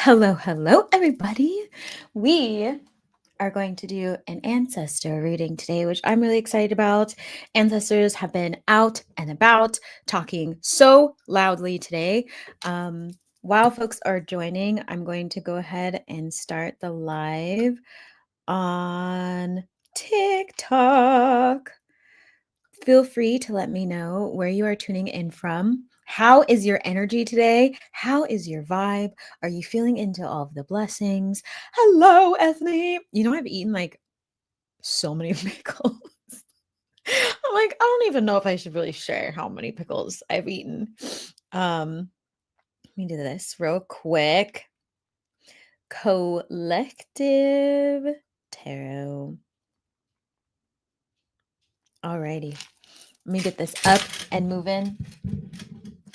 Hello, everybody. We are going to do an ancestor reading today, which I'm really excited about. Ancestors have been out and about talking so loudly today. While folks are joining, I'm going to go ahead and start the live on TikTok. Feel free to let me know where you are tuning in from. How is your energy today? How is your vibe? Are you feeling into all of the blessings? Hello, Ethne. I've eaten like so many pickles. I'm like, I don't even know if I should really share how many pickles I've eaten. Let me do this real quick. Collective Tarot. Alrighty. Let me get this up and moving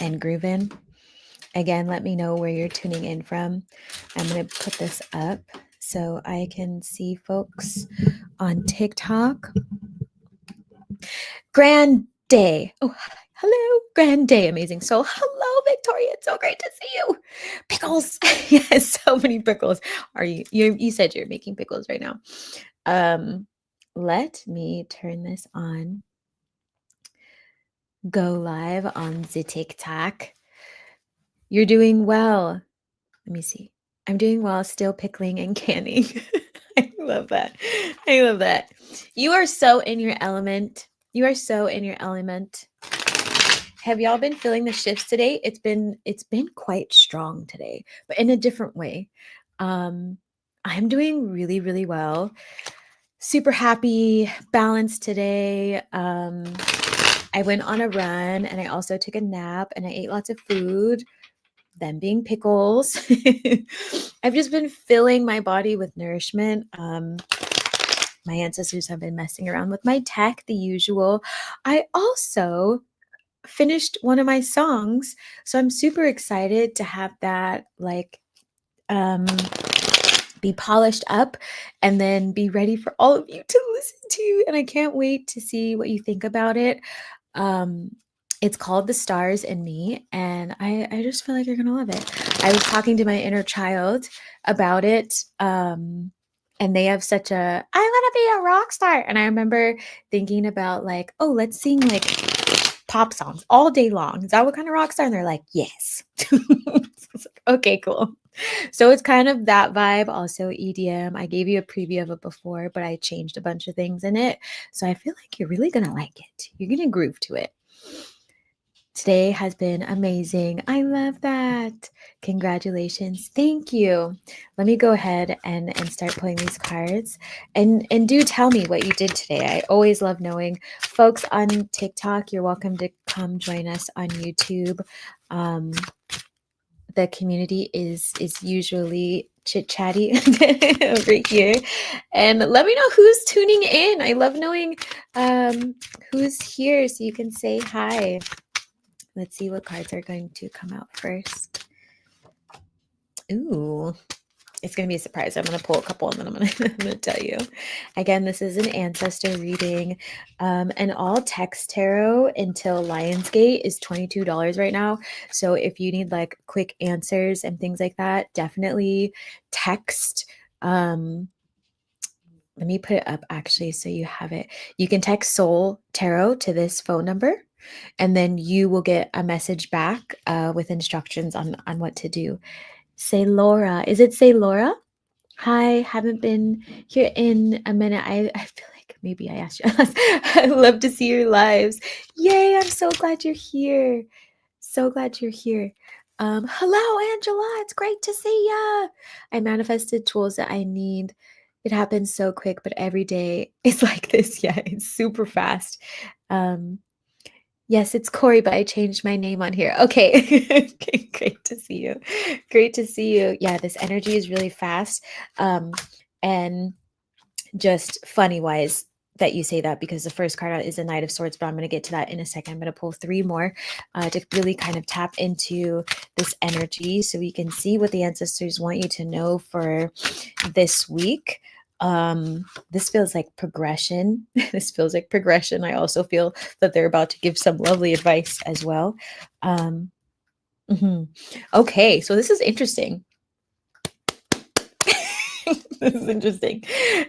and grooving. Again, let me know where you're tuning in from. I'm going to put this up so I can see folks on TikTok. Grand day. Oh, hello. Grand day. Amazing. So, hello, Victoria. It's so great to see you. Pickles. Yes, so many pickles. Are you said you're making pickles right now. Let me turn this on. Go live on the TikTok. You're doing well. Let me see. I'm doing well, still pickling and canning. I love that. I love that. You are so in your element. You are so in your element. Have y'all been feeling the shifts today? It's been quite strong today, but in a different way. I'm doing really, really well. Super happy, balanced today. I went on a run and I also took a nap and I ate lots of food. Them being pickles. I've just been filling my body with nourishment. My ancestors have been messing around with my tech, the usual. I also finished one of my songs, so I'm super excited to have that be polished up and then be ready for all of you to listen to. And I can't wait to see what you think about it. It's called The Stars in Me, and I just feel like you're gonna love it. I was talking to my inner child about it, and they have such a I want to be a rock star. And I remember thinking about like, oh, let's sing like pop songs all day long. Is that what kind of rock star? And they're like, yes. Okay, cool. So it's kind of that vibe, also EDM. I gave you a preview of it before, but I changed a bunch of things in it. So I feel like you're really gonna like it. You're gonna groove to it. Today has been amazing. I love that. Congratulations. Thank you. Let me go ahead and start pulling these cards. And do tell me what you did today. I always love knowing. Folks on TikTok, you're welcome to come join us on YouTube. The community is usually chit-chatty over here. And let me know who's tuning in. I love knowing who's here so you can say hi. Let's see what cards are going to come out first. Ooh, it's going to be a surprise. I'm going to pull a couple and then I'm going to tell you. Again, this is an ancestor reading. And all text tarot until Lionsgate is $22 right now. So if you need like quick answers and things like that, definitely text. Let me put it up actually so you have it. You can text Soul Tarot to this phone number. And then you will get a message back with instructions on what to do. Say Laura. Is it Say Laura? Hi, haven't been here in a minute. I feel like maybe I asked you. I love to see your lives. Yay, I'm so glad you're here. So glad you're here. Hello, Angela. It's great to see ya. I manifested tools that I need. It happens so quick, but every day it's like this. Yeah, it's super fast. Yes, it's Corey, but I changed my name on here. Okay. Okay, great to see you. Great to see you. Yeah, this energy is really fast. And just funny wise that you say that because the first card out is a Knight of Swords, but I'm going to get to that in a second. I'm going to pull 3 more to really kind of tap into this energy so we can see what the ancestors want you to know for this week. This feels like progression. This feels like progression. I also feel that they're about to give some lovely advice as well. Okay, so this is interesting. This is interesting.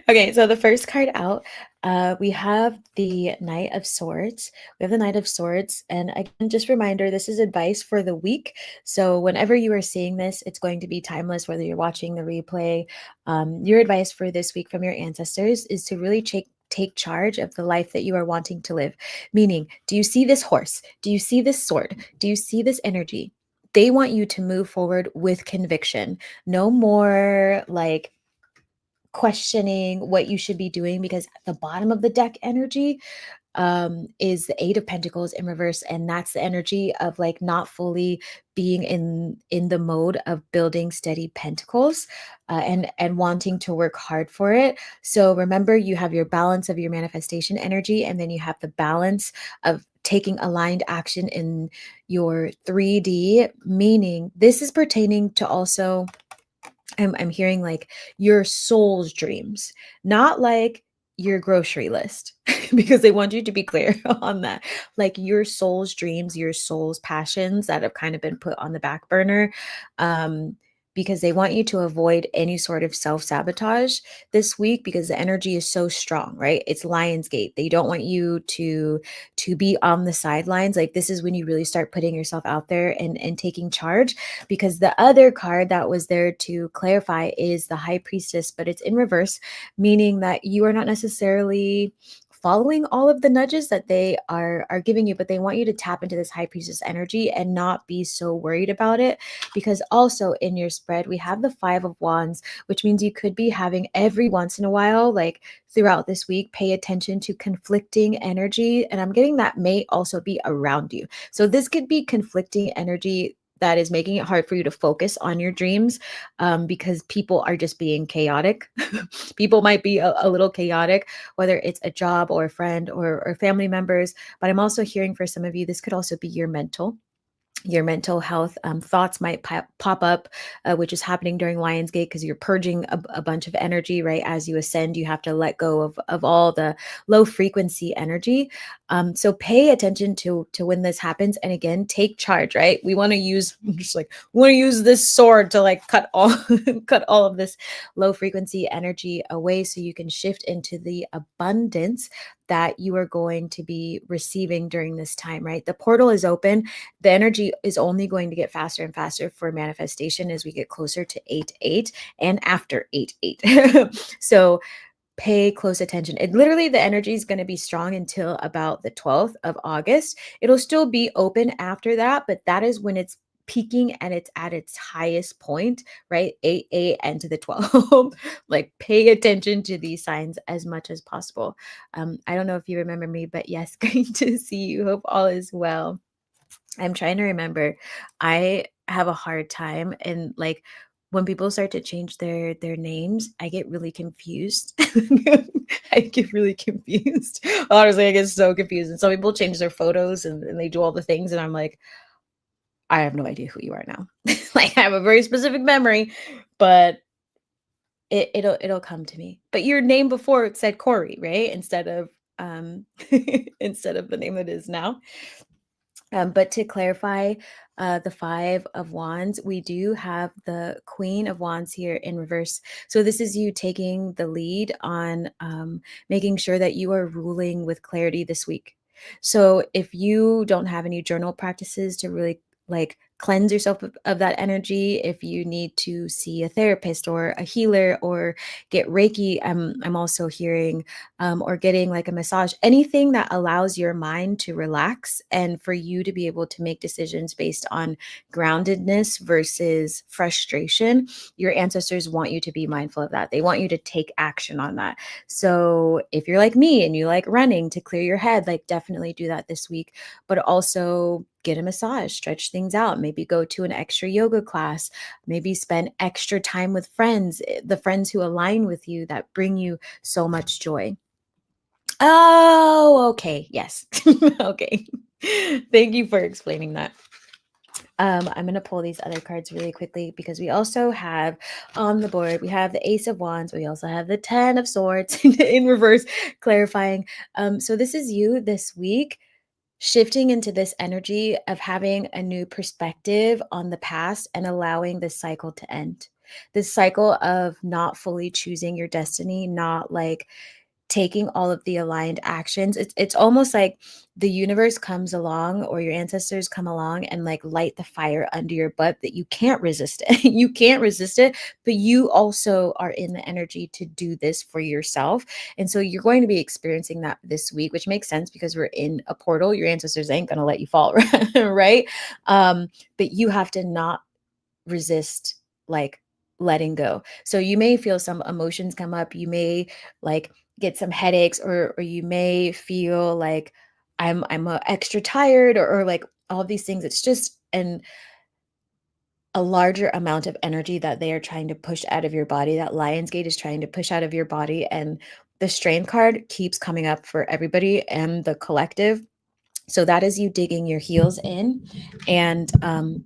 Okay, so the first card out, we have the Knight of Swords. We have the Knight of Swords, and again, just reminder, this is advice for the week. So whenever you are seeing this, it's going to be timeless, whether you're watching the replay. Your advice for this week from your ancestors is to really take charge of the life that you are wanting to live. Meaning, do you see this horse? Do you see this sword? Do you see this energy? They want you to move forward with conviction. No more like questioning what you should be doing, because at the bottom of the deck energy is the Eight of Pentacles in reverse, and that's the energy of like not fully being in the mode of building steady pentacles, and wanting to work hard for it. So remember, you have your balance of your manifestation energy, and then you have the balance of taking aligned action in your 3D, meaning this is pertaining to also, I'm hearing like your soul's dreams, not like your grocery list, because they want you to be clear on that. Like your soul's dreams, your soul's passions that have kind of been put on the back burner. Because they want you to avoid any sort of self-sabotage this week, because the energy is so strong, right? It's Lionsgate. They don't want you to be on the sidelines. Like this is when you really start putting yourself out there and taking charge, because the other card that was there to clarify is the High Priestess, but it's in reverse, meaning that you are not necessarily following all of the nudges that they are giving you, but they want you to tap into this High Priestess energy and not be so worried about it. Because also in your spread, we have the Five of Wands, which means you could be having every once in a while, like throughout this week, pay attention to conflicting energy. And I'm getting that may also be around you. So this could be conflicting energy that is making it hard for you to focus on your dreams, because people are just being chaotic. People might be a little chaotic, whether it's a job or a friend or family members. But I'm also hearing for some of you, this could also be your mental health. Thoughts might pop up, which is happening during Lionsgate, because you're purging a bunch of energy, right? As you ascend, you have to let go of all the low frequency energy. So pay attention to when this happens. And again, take charge, right? We want to use just like, we want to use this sword to like cut all cut all of this low frequency energy away, so you can shift into the abundance that you are going to be receiving during this time, right? The portal is open. The energy is only going to get faster and faster for manifestation as we get closer to 8-8 and after 8-8. So pay close attention. It literally, the energy is going to be strong until about the 12th of August. It'll still be open after that, but that is when it's peaking and it's at its highest point, right? 8-8 and to the 12th. Like pay attention to these signs as much as possible. I don't know if you remember me, but yes, great to see you. Hope all is well. I'm trying to remember. I have a hard time, and like when people start to change their names, I get really confused. I get really confused. Honestly, I get so confused. And some people change their photos and they do all the things, and I'm like, I have no idea who you are now. Like I have a very specific memory, but it'll come to me. But your name before it said Corey, right? Instead of instead of the name it is now. But to clarify, the Five of Wands, we do have the Queen of Wands here in reverse. So this is you taking the lead on making sure that you are ruling with clarity this week. So if you don't have any journal practices to really like cleanse yourself of that energy, if you need to see a therapist or a healer or get Reiki, I'm also hearing, or getting like a massage, anything that allows your mind to relax and for you to be able to make decisions based on groundedness versus frustration. Your ancestors want you to be mindful of that. They want you to take action on that. So if you're like me and you like running to clear your head, like definitely do that this week, but also get a massage, stretch things out, maybe go to an extra yoga class, maybe spend extra time with friends, the friends who align with you that bring you so much joy. Oh, okay. Yes. Okay. Thank you for explaining that. I'm going to pull these other cards really quickly, because we also have on the board, we have the Ace of Wands. We also have the 10 of Swords in reverse, clarifying. So this is you this week, shifting into this energy of having a new perspective on the past and allowing this cycle to end. This cycle of not fully choosing your destiny, not like taking all of the aligned actions. It's almost like the universe comes along or your ancestors come along and like light the fire under your butt that you can't resist it. You can't resist it, but you also are in the energy to do this for yourself. And so you're going to be experiencing that this week, which makes sense because we're in a portal. Your ancestors ain't going to let you fall, right? But you have to not resist like letting go. So you may feel some emotions come up. You may like get some headaches, or you may feel like I'm extra tired, or like all these things. It's just a larger amount of energy that they are trying to push out of your body, that Lionsgate is trying to push out of your body. And the strain card keeps coming up for everybody and the collective. So that is you digging your heels in and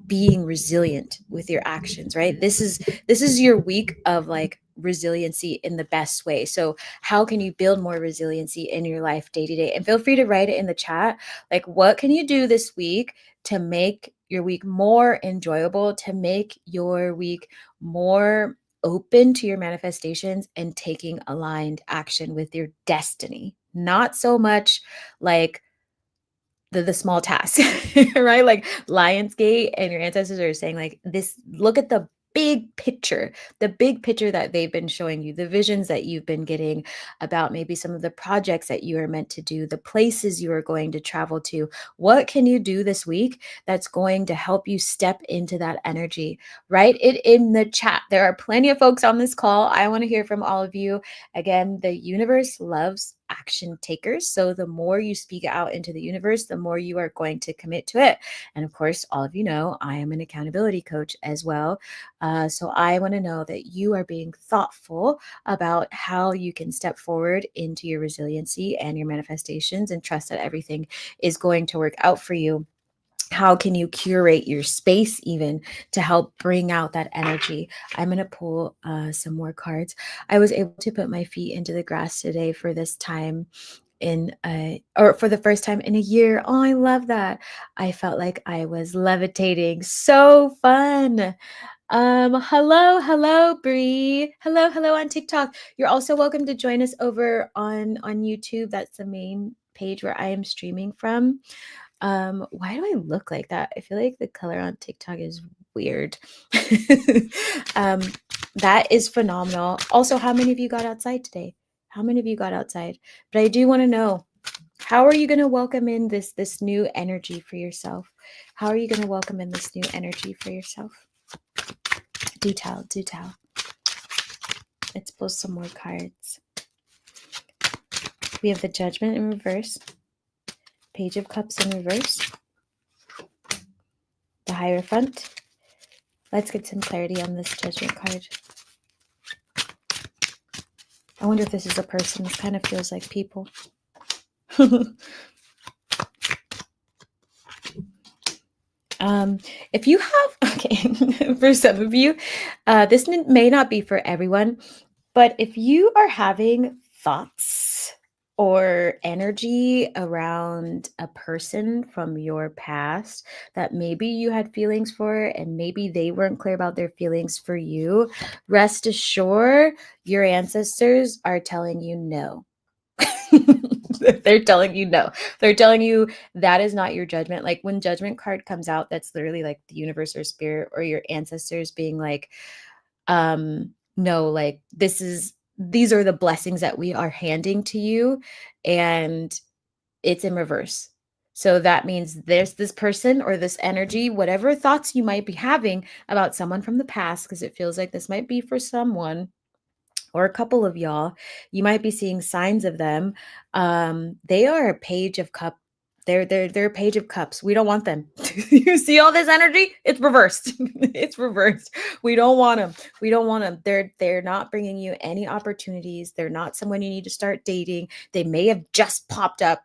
being resilient with your actions, right? This is your week of like resiliency in the best way. So how can you build more resiliency in your life day to day? And feel free to write it in the chat. Like, what can you do this week to make your week more enjoyable, to make your week more open to your manifestations and taking aligned action with your destiny? Not so much like the small tasks, right? Like Lionsgate and your ancestors are saying like this, look at the big picture that they've been showing you, the visions that you've been getting about maybe some of the projects that you are meant to do, the places you are going to travel to. What can you do this week that's going to help you step into that energy? Write it in the chat. There are plenty of folks on this call. I want to hear from all of you. Again, the universe loves action takers. So the more you speak out into the universe, the more you are going to commit to it. And of course, all of you know, I am an accountability coach as well. So I want to know that you are being thoughtful about how you can step forward into your resiliency and your manifestations and trust that everything is going to work out for you. How can you curate your space even to help bring out that energy? I'm going to pull some more cards. I was able to put my feet into the grass today for this time or for the first time in a year. Oh, I love that. I felt like I was levitating. So fun. Hello, Bree. Hello on TikTok. You're also welcome to join us over on YouTube. That's the main page where I am streaming from. Why do I look like that? I feel like the color on TikTok is weird. um, that is phenomenal. Also, how many of you got outside today? How many of you got outside? But I do want to know, how are you going to welcome in this new energy for yourself? How are you going to welcome in this new energy for yourself? Do tell. Let's pull some more cards. We have the Judgment in reverse, Page of Cups in reverse, the Hierophant. Let's get some clarity on this Judgment card. I wonder if this is a person. This kind of feels like people. If you have, okay, for some of you, this may not be for everyone, but if you are having thoughts or energy around a person from your past that maybe you had feelings for and maybe they weren't clear about their feelings for you, rest assured your ancestors are telling you no. They're telling you no. They're telling you that is not your judgment. Like when judgment card comes out, that's literally like the universe or spirit or your ancestors being like, no, like these are the blessings that we are handing to you, and it's in reverse. So that means there's this person or this energy, whatever thoughts you might be having about someone from the past, because it feels like this might be for someone or a couple of y'all. You might be seeing signs of them. They are a page of cup. They're a page of cups. We don't want them. You see all this energy? It's reversed. It's reversed. We don't want them. We don't want them. They're not bringing you any opportunities. They're not someone you need to start dating. They may have just popped up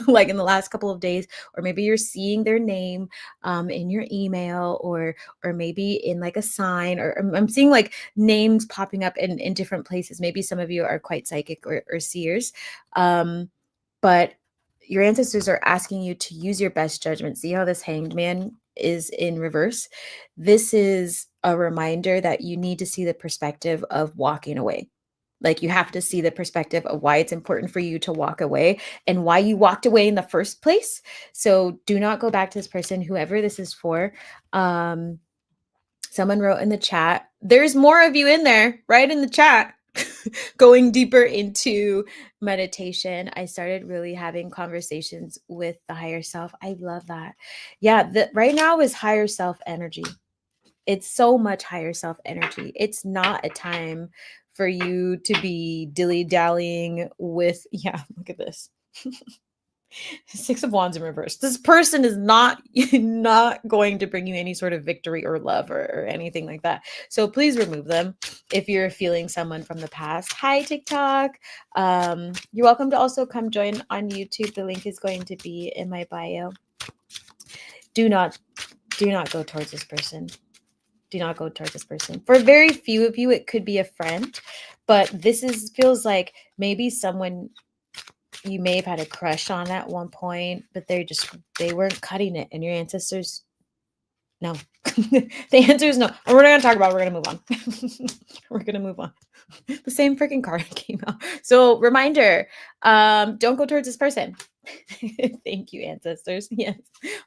like in the last couple of days, or maybe you're seeing their name in your email, or maybe in like a sign, or I'm seeing like names popping up in different places. Maybe some of you are quite psychic or seers, but your ancestors are asking you to use your best judgment. See how this Hanged Man is in reverse? This is a reminder that you need to see the perspective of walking away. Like, you have to see the perspective of why it's important for you to walk away and why you walked away in the first place. So do not go back to this person, whoever this is for. Um, Someone wrote in the chat, there's more of you in there, right in the chat. Going deeper into meditation, I started really having conversations with the higher self. I love that. Yeah, right now is higher self energy. It's so much higher self energy. It's not a time for you to be dilly-dallying with, yeah, look at this. Six of Wands in reverse. This person is not going to bring you any sort of victory or love or anything like that. So please remove them if you're feeling someone from the past. Hi, TikTok. You're welcome to also come join on YouTube. The link is going to be in my bio. Do not go towards this person. Do not go towards this person. For very few of you, it could be a friend, but feels like maybe someone you may have had a crush on at one point, but they weren't cutting it, and your ancestors, no. The answer is no. And we're not going to talk about it. We're going to move on. We're going to move on. The same freaking card came out. So reminder, don't go towards this person. Thank you, ancestors. Yes.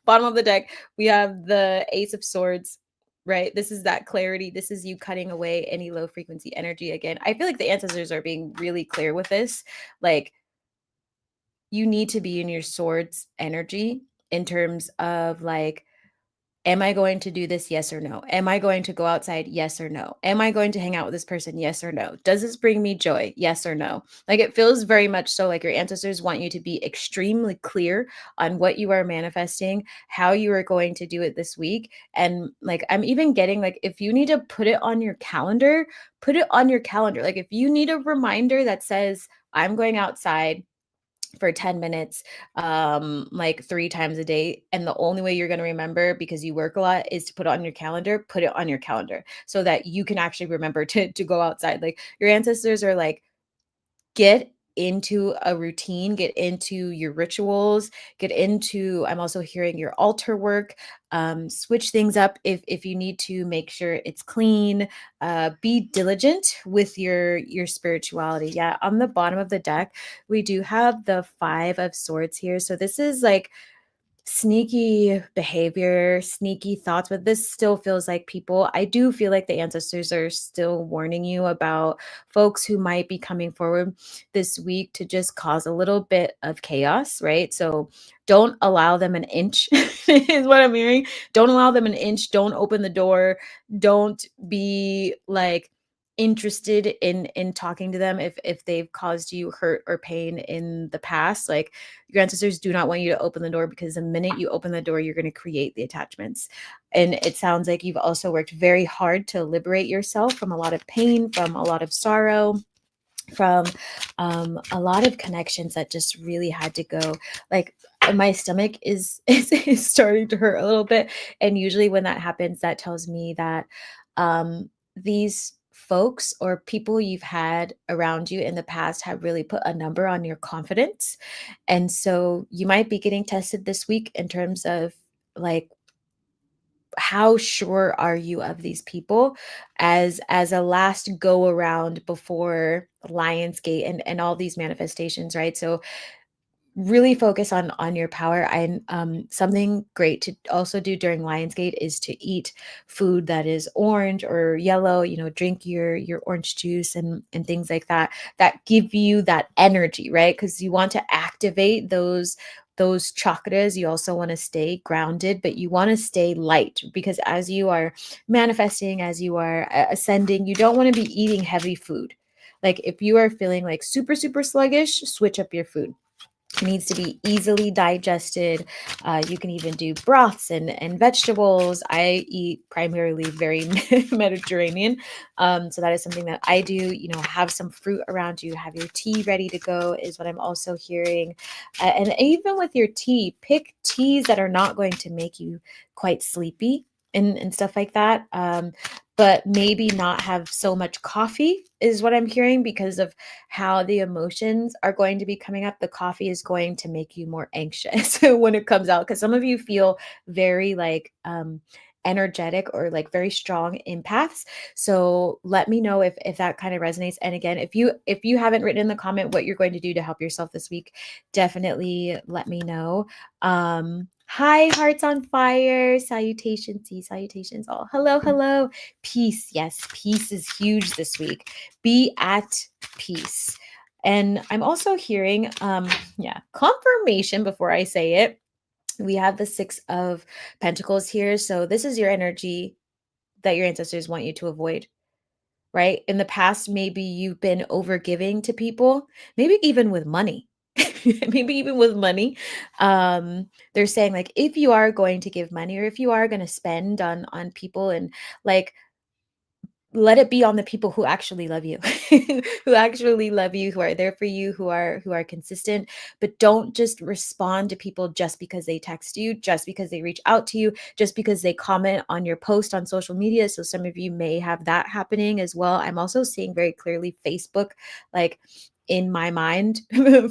Bottom of the deck, we have the Ace of Swords, right? This is that clarity. This is you cutting away any low frequency energy. Again, I feel like the ancestors are being really clear with this. Like, you need to be in your swords energy in terms of like, am I going to do this? Yes or no? Am I going to go outside? Yes or no? Am I going to hang out with this person? Yes or no? Does this bring me joy? Yes or no? Like, it feels very much so like your ancestors want you to be extremely clear on what you are manifesting, how you are going to do it this week. And like, I'm even getting like, if you need to put it on your calendar, put it on your calendar. Like, if you need a reminder that says, I'm going outside for 10 minutes like 3 times a day, and the only way you're going to remember, because you work a lot, is to put it on your calendar. Put it on your calendar so that you can actually remember to go outside. Like, your ancestors are like, get into a routine, get into your rituals, get into, I'm also hearing, your altar work. Switch things up if you need to, make sure it's clean. Be diligent with your spirituality. Yeah, on the bottom of the deck, we do have the Five of Swords here. So this is like sneaky behavior, sneaky thoughts, but this still feels like people. I do feel like the ancestors are still warning you about folks who might be coming forward this week to just cause a little bit of chaos, right? So don't allow them an inch, is what I'm hearing. Don't allow them an inch. Don't open the door. Don't be like interested in talking to them if they've caused you hurt or pain in the past. Like, your ancestors do not want you to open the door, because the minute you open the door, you're going to create the attachments. And it sounds like you've also worked very hard to liberate yourself from a lot of pain, from a lot of sorrow, from a lot of connections that just really had to go. Like, my stomach is starting to hurt a little bit, and usually when that happens, that tells me that these folks or people you've had around you in the past have really put a number on your confidence. And so you might be getting tested this week in terms of like, how sure are you of these people, as a last go around before Lionsgate and all these manifestations, right? So really focus on your power. And something great to also do during Lionsgate is to eat food that is orange or yellow. Drink your orange juice and things like that, that give you that energy, right? Because you want to activate those chakras. You also want to stay grounded, but you want to stay light, because as you are manifesting, as you are ascending, you don't want to be eating heavy food. Like, if you are feeling like super super sluggish, switch up your food. It needs to be easily digested. You can even do broths and vegetables. I eat primarily very Mediterranean. So that is something that I do. Have some fruit around you. Have your tea ready to go is what I'm also hearing. And even with your tea, pick teas that are not going to make you quite sleepy and stuff like that. But maybe not have so much coffee is what I'm hearing, because of how the emotions are going to be coming up. The coffee is going to make you more anxious when it comes out, because some of you feel very like energetic or like very strong empaths. So let me know if that kind of resonates. And again, if you haven't written in the comment what you're going to do to help yourself this week, definitely let me know. Hi, hearts on fire. Salutations, salutations all. Hello, hello. Peace. Yes, peace is huge this week. Be at peace. And I'm also hearing confirmation before I say it. We have the 6 of Pentacles here. So this is your energy that your ancestors want you to avoid, right? In the past, maybe you've been overgiving to people, maybe even with money. Maybe even with money. They're saying like if you are going to give money or if you are going to spend on people, and like let it be on the people who actually love you, who actually love you, who are there for you, who are consistent. But don't just respond to people just because they text you, just because they reach out to you, just because they comment on your post on social media. So some of you may have that happening as well. I'm also seeing very clearly Facebook, like in my mind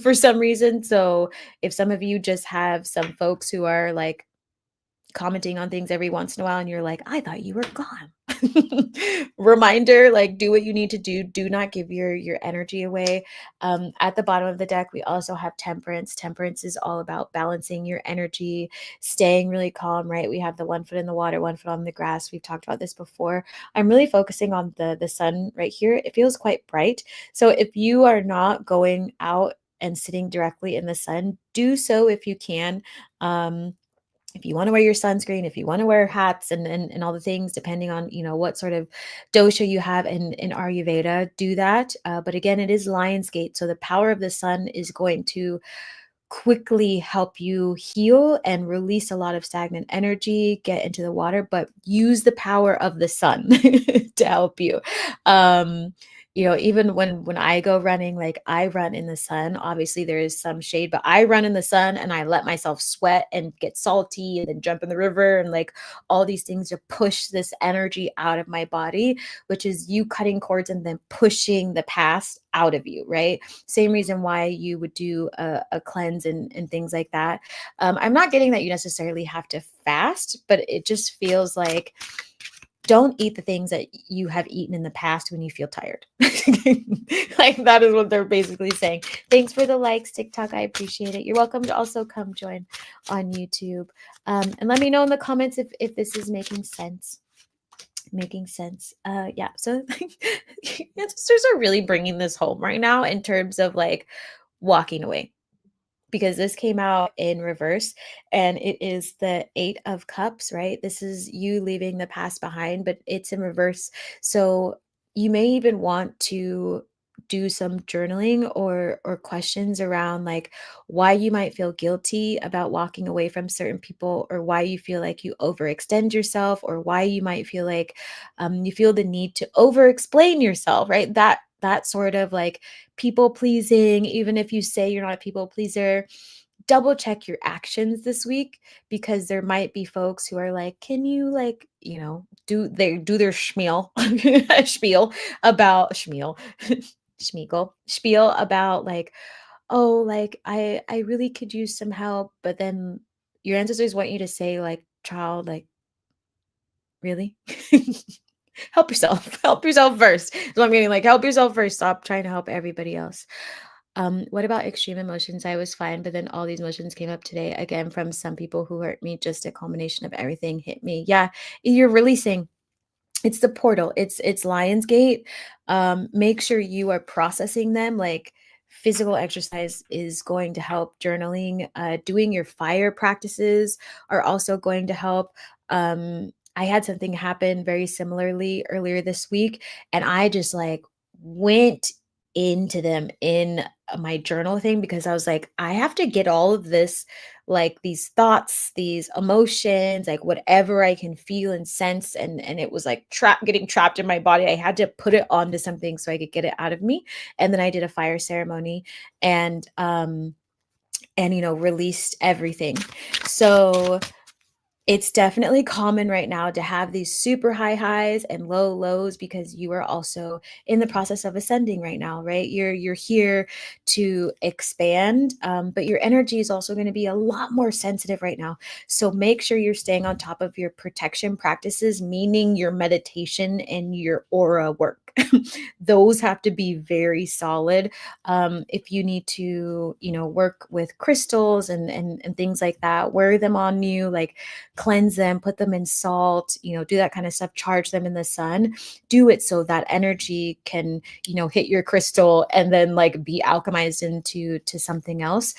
for some reason. So if some of you just have some folks who are like commenting on things every once in a while and you're like, I thought you were gone. Reminder, like do what you need to do. Do not give your energy away. At the bottom of the deck, we also have Temperance. Temperance is all about balancing your energy, staying really calm, right? We have the 1 foot in the water, 1 foot on the grass. We've talked about this before. I'm really focusing on the sun right here. It feels quite bright. So if you are not going out and sitting directly in the sun, do so if you can. If you want to wear your sunscreen, if you want to wear hats and all the things, depending on, what sort of dosha you have in Ayurveda, do that. But again, it is Lion's Gate. So the power of the sun is going to quickly help you heal and release a lot of stagnant energy, get into the water, but use the power of the sun to help you. Even when I go running, like I run in the sun, obviously there is some shade, but I run in the sun and I let myself sweat and get salty and then jump in the river and like all these things to push this energy out of my body, which is you cutting cords and then pushing the past out of you, right? Same reason why you would do a cleanse and things like that. I'm not getting that you necessarily have to fast, but it just feels like don't eat the things that you have eaten in the past when you feel tired. Like that is what they're basically saying. Thanks for the likes, TikTok. I appreciate it. You're welcome to also come join on YouTube. And let me know in the comments if this is making sense. So ancestors are really bringing this home right now in terms of like walking away, because this came out in reverse and it is the 8 of Cups, right? This is you leaving the past behind, but it's in reverse. So you may even want to do some journaling or questions around like why you might feel guilty about walking away from certain people, or why you feel like you overextend yourself, or why you might feel like you feel the need to over explain yourself, right? That sort of like people pleasing. Even if you say you're not a people pleaser, double check your actions this week, because there might be folks who are like, can you like, do their schmeal spiel about schmeal schmeagle spiel about like, oh, like I really could use some help, but then your ancestors want you to say like, child, like, really? Help yourself. Help yourself first. So I'm getting like, help yourself first. Stop trying to help everybody else. What about extreme emotions? I was fine, but then all these emotions came up today again from some people who hurt me. Just a culmination of everything hit me. Yeah, you're releasing. It's the portal. It's Lionsgate. Make sure you are processing them. Like physical exercise is going to help. Journaling, doing your fire practices are also going to help. I had something happen very similarly earlier this week, and I just like went into them in my journal thing, because I was like, I have to get all of this, like these thoughts, these emotions, like whatever I can feel and sense, and it was like getting trapped in my body. I had to put it onto something so I could get it out of me. And then I did a fire ceremony and released everything. So It's definitely common right now to have these super high highs and low lows because you are also in the process of ascending right now, right? You're here to expand, but your energy is also going to be a lot more sensitive right now. So make sure you're staying on top of your protection practices, meaning your meditation and your aura work. Those have to be very solid. If you need to, work with crystals and things like that, wear them on you, like cleanse them, put them in salt, do that kind of stuff, charge them in the sun. Do it so that energy can, hit your crystal and then like be alchemized into to something else.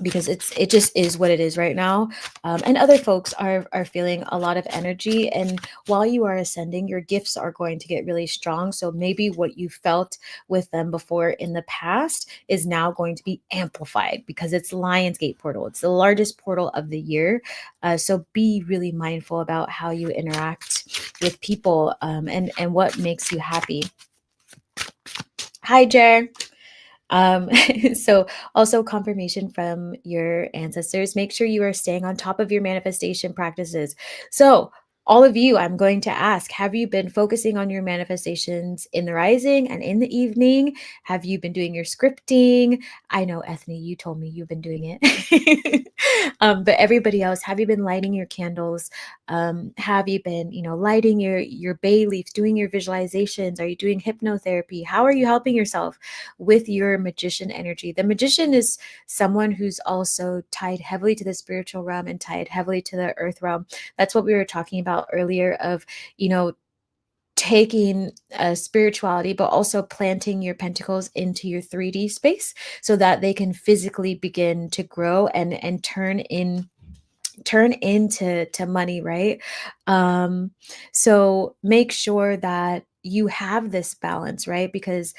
Because it just is what it is right now. And other folks are feeling a lot of energy, and while you are ascending, your gifts are going to get really strong. So maybe what you felt with them before in the past is now going to be amplified because it's Lionsgate portal. It's the largest portal of the year. So be really mindful about how you interact with people, and what makes you happy. Hi, Jer. Um, so also confirmation from your ancestors. Make sure you are staying on top of your manifestation practices. So all of you, I'm going to ask, have you been focusing on your manifestations in the rising and in the evening? Have you been doing your scripting? I know, Ethne, you told me you've been doing it. But everybody else, have you been lighting your candles? Have you been, lighting your bay leaves, doing your visualizations? Are you doing hypnotherapy? How are you helping yourself with your magician energy? The magician is someone who's also tied heavily to the spiritual realm and tied heavily to the earth realm. That's what we were talking about earlier of, taking spirituality, but also planting your pentacles into your 3D space so that they can physically begin to grow and turn into money, right? So make sure that you have this balance, right? Because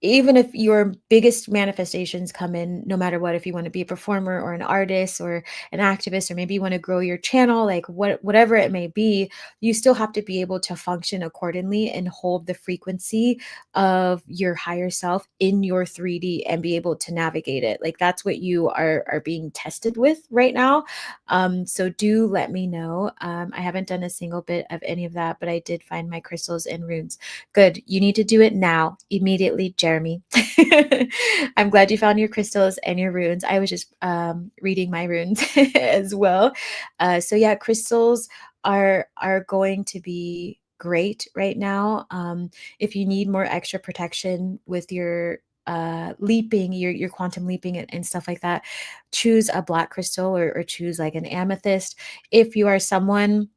even if your biggest manifestations come in, no matter what, if you want to be a performer or an artist or an activist, or maybe you want to grow your channel, like whatever it may be, you still have to be able to function accordingly and hold the frequency of your higher self in your 3D and be able to navigate it. Like that's what you are being tested with right now. So do let me know. I haven't done a single bit of any of that, but I did find my crystals and runes. Good. You need to do it now, immediately, Jeremy. I'm glad you found your crystals and your runes. I was just reading my runes as well. So yeah, crystals are going to be great right now. If you need more extra protection with your leaping, your quantum leaping and stuff like that, choose a black crystal or choose like an amethyst. If you are someone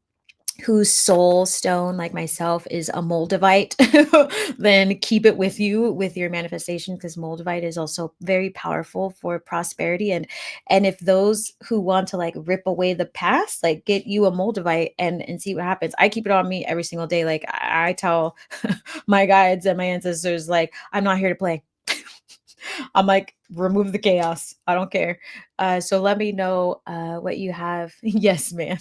whose soul stone, like myself, is a moldavite, then keep it with you with your manifestation, because moldavite is also very powerful for prosperity. And if those who want to like rip away the past, like get you a moldavite and see what happens. I keep it on me every single day. Like I tell my guides and my ancestors, like, I'm not here to play. I'm like, remove the chaos. I don't care. So let me know what you have. Yes, ma'am.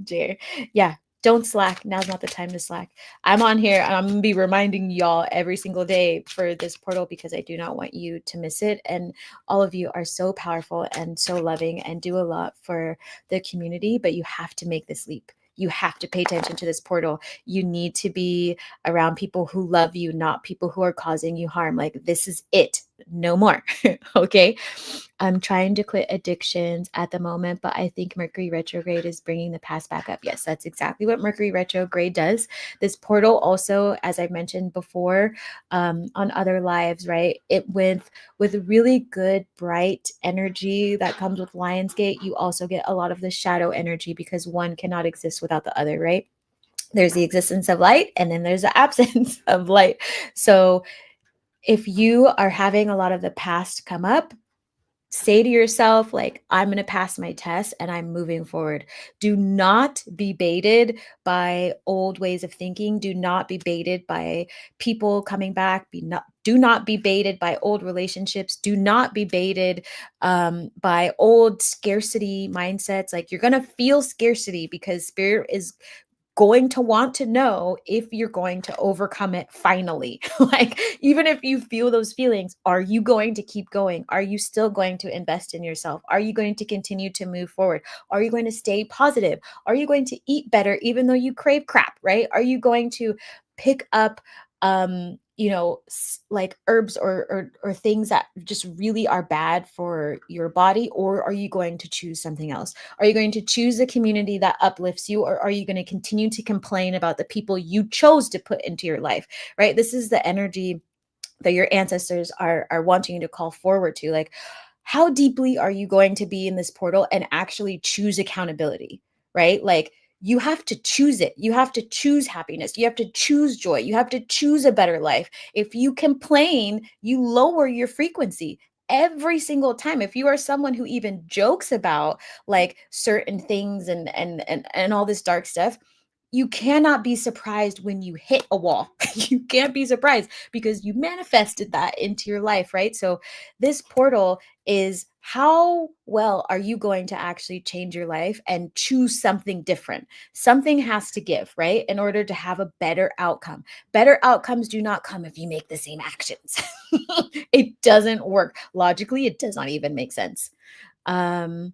Jay. Yeah. Don't slack. Now's not the time to slack. I'm on here and I'm going to be reminding y'all every single day for this portal because I do not want you to miss it. And all of you are so powerful and so loving and do a lot for the community, but you have to make this leap. You have to pay attention to this portal. You need to be around people who love you, not people who are causing you harm. Like, this is it. No more. Okay. I'm trying to quit addictions at the moment, but I think Mercury retrograde is bringing the past back up. Yes, that's exactly what Mercury retrograde does. This portal also, as I mentioned before, on other lives, right? It with really good, bright energy that comes with Lionsgate, you also get a lot of the shadow energy because one cannot exist without the other, right? There's the existence of light and then there's the absence of light. So if you are having a lot of the past come up, say to yourself, like, I'm going to pass my test and I'm moving forward. Do not be baited by old ways of thinking. Do not be baited by people coming back. Do not be baited by old relationships. Do not be baited by old scarcity mindsets. Like, you're going to feel scarcity because spirit is going to want to know if you're going to overcome it finally. Like, even if you feel those feelings, are you going to keep going? Are you still going to invest in yourself? Are you going to continue to move forward? Are you going to stay positive? Are you going to eat better even though you crave crap, right? Are you going to pick up like herbs or things that just really are bad for your body, or are you going to choose something else? Are you going to choose a community that uplifts you, or are you going to continue to complain about the people you chose to put into your life, right? This is the energy that your ancestors are wanting you to call forward to. Like, how deeply are you going to be in this portal and actually choose accountability, right? Like, you have to choose it. You have to choose happiness. You have to choose joy. You have to choose a better life. If you complain, you lower your frequency every single time. If you are someone who even jokes about like certain things and all this dark stuff, you cannot be surprised when you hit a wall. You can't be surprised because you manifested that into your life, right? So this portal is, how well are you going to actually change your life and choose something different? Something has to give, right? In order to have a better outcome. Better outcomes do not come if you make the same actions. It doesn't work. Logically, it does not even make sense. Um,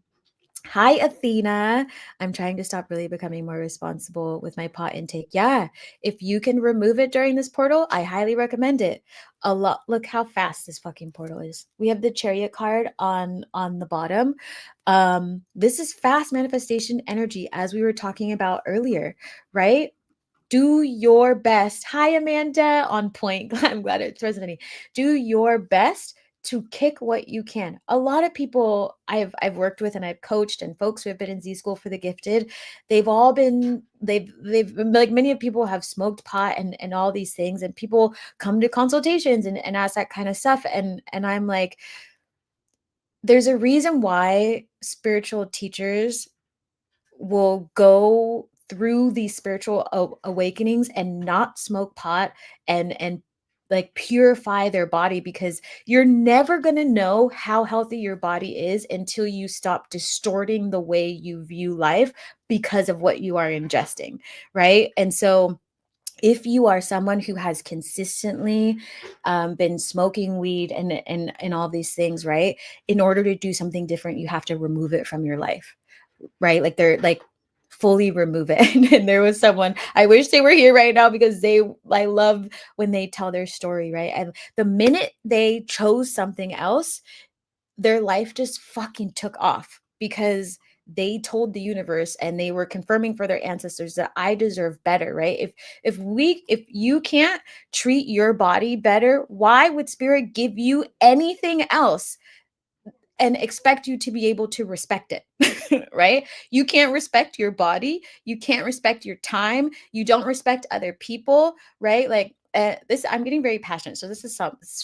Hi, Athena. I'm trying to stop really becoming more responsible with my pot intake. Yeah, if you can remove it during this portal, I highly recommend it. A lot. Look how fast this fucking portal is. We have the chariot card on the bottom. This is fast manifestation energy, as we were talking about earlier, right? Do your best. Hi, Amanda. On point. I'm glad it's resonating. Do your best to kick what you can. A lot of people I've worked with and I've coached, and folks who have been in Z School for the Gifted, they've all been they've like, many of people have smoked pot and all these things, and people come to consultations and ask that kind of stuff, and I'm like, there's a reason why spiritual teachers will go through these spiritual awakenings and not smoke pot and like purify their body, because you're never going to know how healthy your body is until you stop distorting the way you view life because of what you are ingesting, right? And so if you are someone who has consistently been smoking weed and all these things, right, in order to do something different, you have to remove it from your life, right? Like, they're like, fully remove it. And there was someone, I wish they were here right now, because I love when they tell their story, right? And the minute they chose something else, their life just fucking took off, because they told the universe and they were confirming for their ancestors that I deserve better, right? If you can't treat your body better, why would spirit give you anything else and expect you to be able to respect it? Right? You can't respect your body, you can't respect your time, you don't respect other people, right? Like, this, I'm getting very passionate, so this is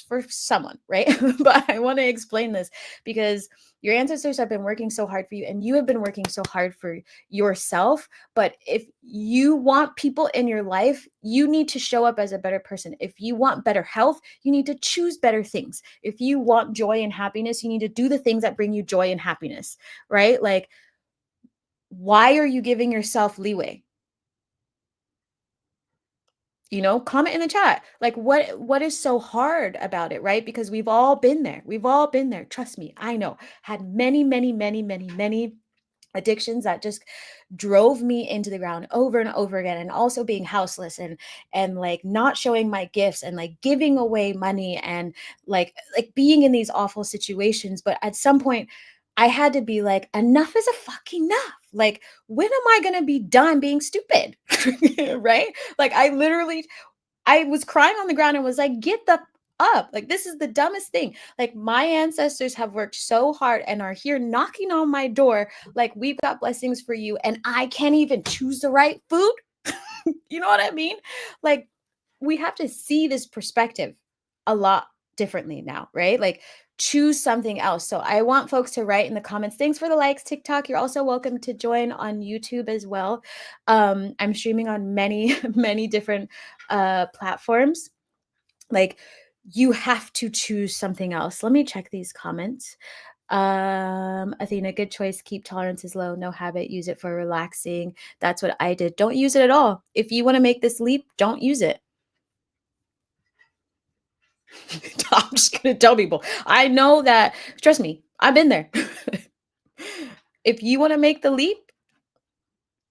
for someone, right? But I want to explain this because your ancestors have been working so hard for you, and you have been working so hard for yourself. But if you want people in your life, you need to show up as a better person. If you want better health, you need to choose better things. If you want joy and happiness, you need to do the things that bring you joy and happiness, right? Like, why are you giving yourself leeway? Comment in the chat. Like, what is so hard about it, right? Because we've all been there. We've all been there. Trust me, I know. Had many, many, many, many, many addictions that just drove me into the ground over and over again, and also being houseless and like not showing my gifts and like giving away money and like being in these awful situations. But at some point I had to be like, enough is a fucking enough. Like, when am I going to be done being stupid? Right? Like, I was crying on the ground and was like, get the up. Like, this is the dumbest thing. Like, my ancestors have worked so hard and are here knocking on my door. Like, we've got blessings for you, and I can't even choose the right food. You know what I mean? Like, we have to see this perspective a lot differently now, right? Like, choose something else. So I want folks to write in the comments. Thanks for the likes, TikTok. You're also welcome to join on YouTube as well. I'm streaming on many, many different platforms. Like, you have to choose something else. Let me check these comments. Athena, good choice. Keep tolerances low. No habit. Use it for relaxing. That's what I did. Don't use it at all. If you want to make this leap, don't use it. I'm just going to tell people. I know that, trust me, I've been there. If you want to make the leap,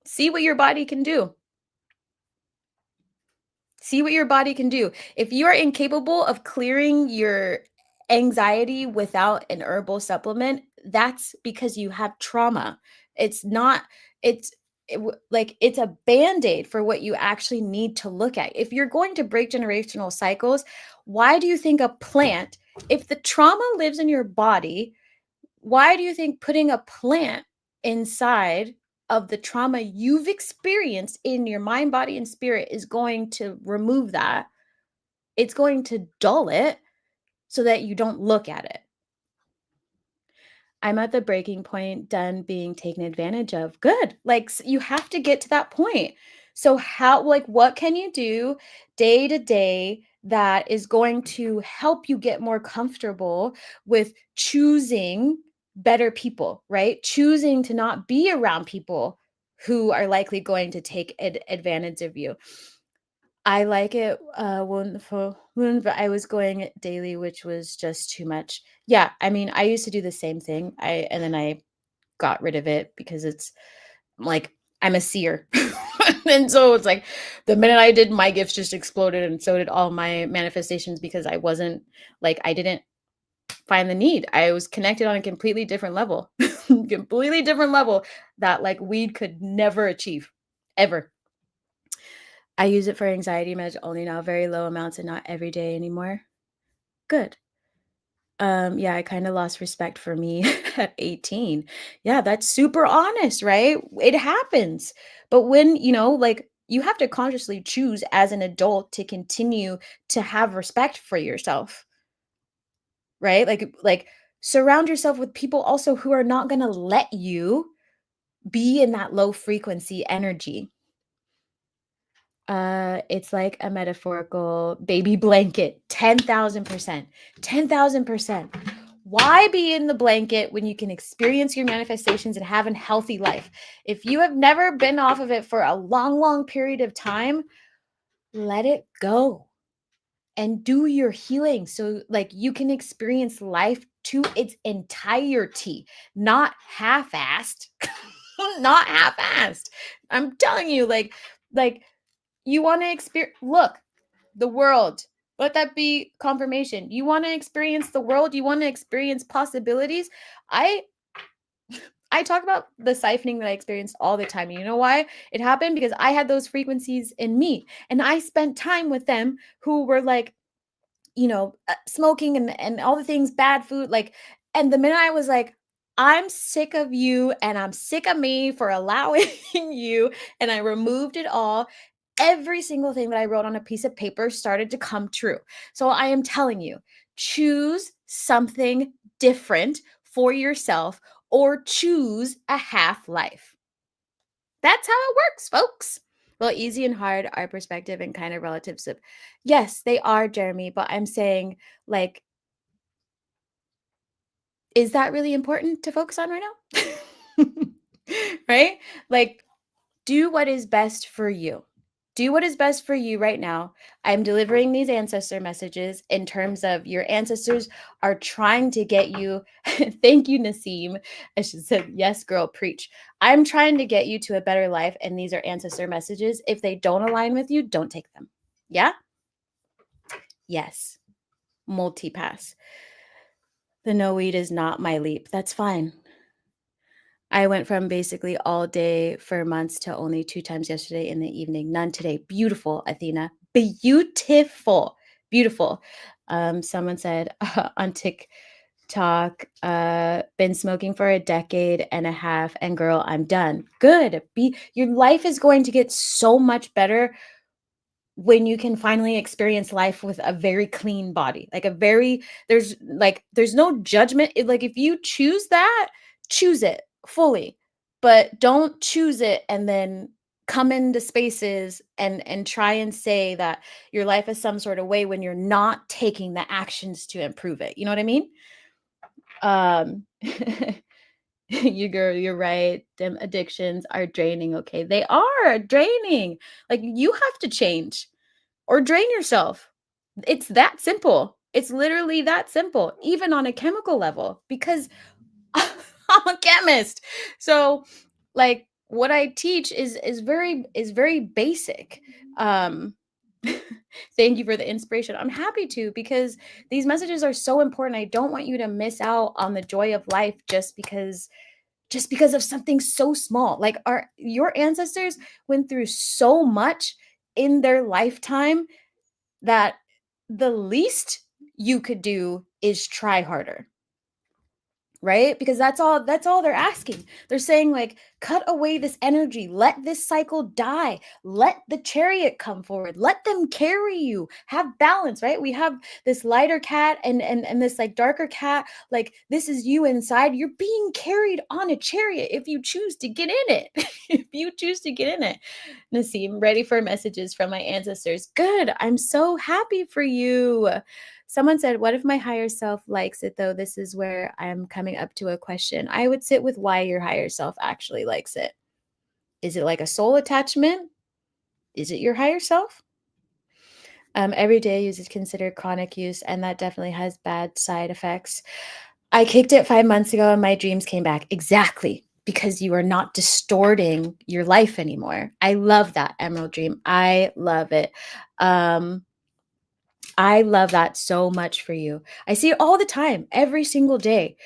see what your body can do. See what your body can do. If you are incapable of clearing your anxiety without an herbal supplement, that's because you have trauma. It's not, it's like it's a band-aid for what you actually need to look at. If you're going to break generational cycles, why do you think a plant, if the trauma lives in your body, why do you think putting a plant inside of the trauma you've experienced in your mind, body, and spirit is going to remove that? It's going to dull it so that you don't look at it. I'm at the breaking point, done being taken advantage of. Good. Like you have to get to that point. So how like what can you do day to day that is going to help you get more comfortable with choosing better people, right? Choosing to not be around people who are likely going to take advantage of you. I like it when I was going daily, which was just too much. Yeah, I mean, I used to do the same thing. And then I got rid of it because it's like I'm a seer. And so it's like the minute I did, my gifts just exploded, and so did all my manifestations because I wasn't like I didn't find the need. I was connected on a completely different level. Completely different level that like weed could never achieve ever. I use it for anxiety meds only now, very low amounts and not every day anymore. Good. Yeah, I kind of lost respect for me at 18. Yeah, that's super honest, right? It happens. But when, like you have to consciously choose as an adult to continue to have respect for yourself, right? Like surround yourself with people also who are not going to let you be in that low frequency energy. It's like a metaphorical baby blanket, 10,000%. 10,000%. Why be in the blanket when you can experience your manifestations and have a healthy life? If you have never been off of it for a long, long period of time, let it go and do your healing so like you can experience life to its entirety, not half-assed. Not half-assed. I'm telling you, like you want to experience, look, the world. Let that be confirmation. You want to experience the world, you want to experience possibilities. I I talk about the siphoning that I experienced all the time. You know why? It happened because I had those frequencies in me and I spent time with them who were like, smoking and all the things, bad food, like, and the minute I was like, I'm sick of you and I'm sick of me for allowing you, and I removed it all, every single thing that I wrote on a piece of paper started to come true. So I am telling you, choose something different for yourself or choose a half life. That's how it works, folks. Well, easy and hard are perspective and kind of relative. Yes, they are, Jeremy, but I'm saying, like, is that really important to focus on right now? Right? Like, do what is best for you. Do what is best for you right now. I'm delivering these ancestor messages in terms of your ancestors are trying to get you. Thank you, Naseem. I should say, yes, girl, preach. I'm trying to get you to a better life, and these are ancestor messages. If they don't align with you, don't take them. Yeah? Yes. Multipass. The no weed is not my leap. That's fine. I went from basically all day for months to only 2 times yesterday in the evening, none today. Beautiful, Athena. Beautiful. Beautiful. Someone said on TikTok, been smoking for a decade and a half, and girl, I'm done. Good. Your life is going to get so much better when you can finally experience life with a very clean body, like there's no judgment. Like if you choose that, choose it fully, but don't choose it and then come into spaces and try and say that your life is some sort of way when you're not taking the actions to improve it. You know what I mean? Um, you're right. Them addictions are draining. Okay, they are draining. Like you have to change or drain yourself. It's that simple. It's literally that simple, even on a chemical level, because I'm a chemist. So, like, what I teach is very basic. Um, thank you for the inspiration. I'm happy to, because these messages are so important. I don't want you to miss out on the joy of life just because of something so small. Like our your ancestors went through so much in their lifetime that the least you could do is try harder, right? Because that's all they're asking. They're saying, like, cut away this energy, let this cycle die, let the chariot come forward, let them carry you, have balance, right? We have this lighter cat and this like darker cat. Like, this is you inside, you're being carried on a chariot if you choose to get in it. If you choose to get in it. Nassim, ready for messages from my ancestors. Good, I'm so happy for you. Someone said, what if my higher self likes it though? This is where I'm coming up to a question. I would sit with why your higher self actually likes it. Is it like a soul attachment? Is it your higher self? Everyday use is considered chronic use, and that definitely has bad side effects. I kicked it 5 months ago and my dreams came back. Exactly. Because you are not distorting your life anymore. I love that, Emerald Dream. I love it. Um, I love that so much for you. I see it all the time, every single day.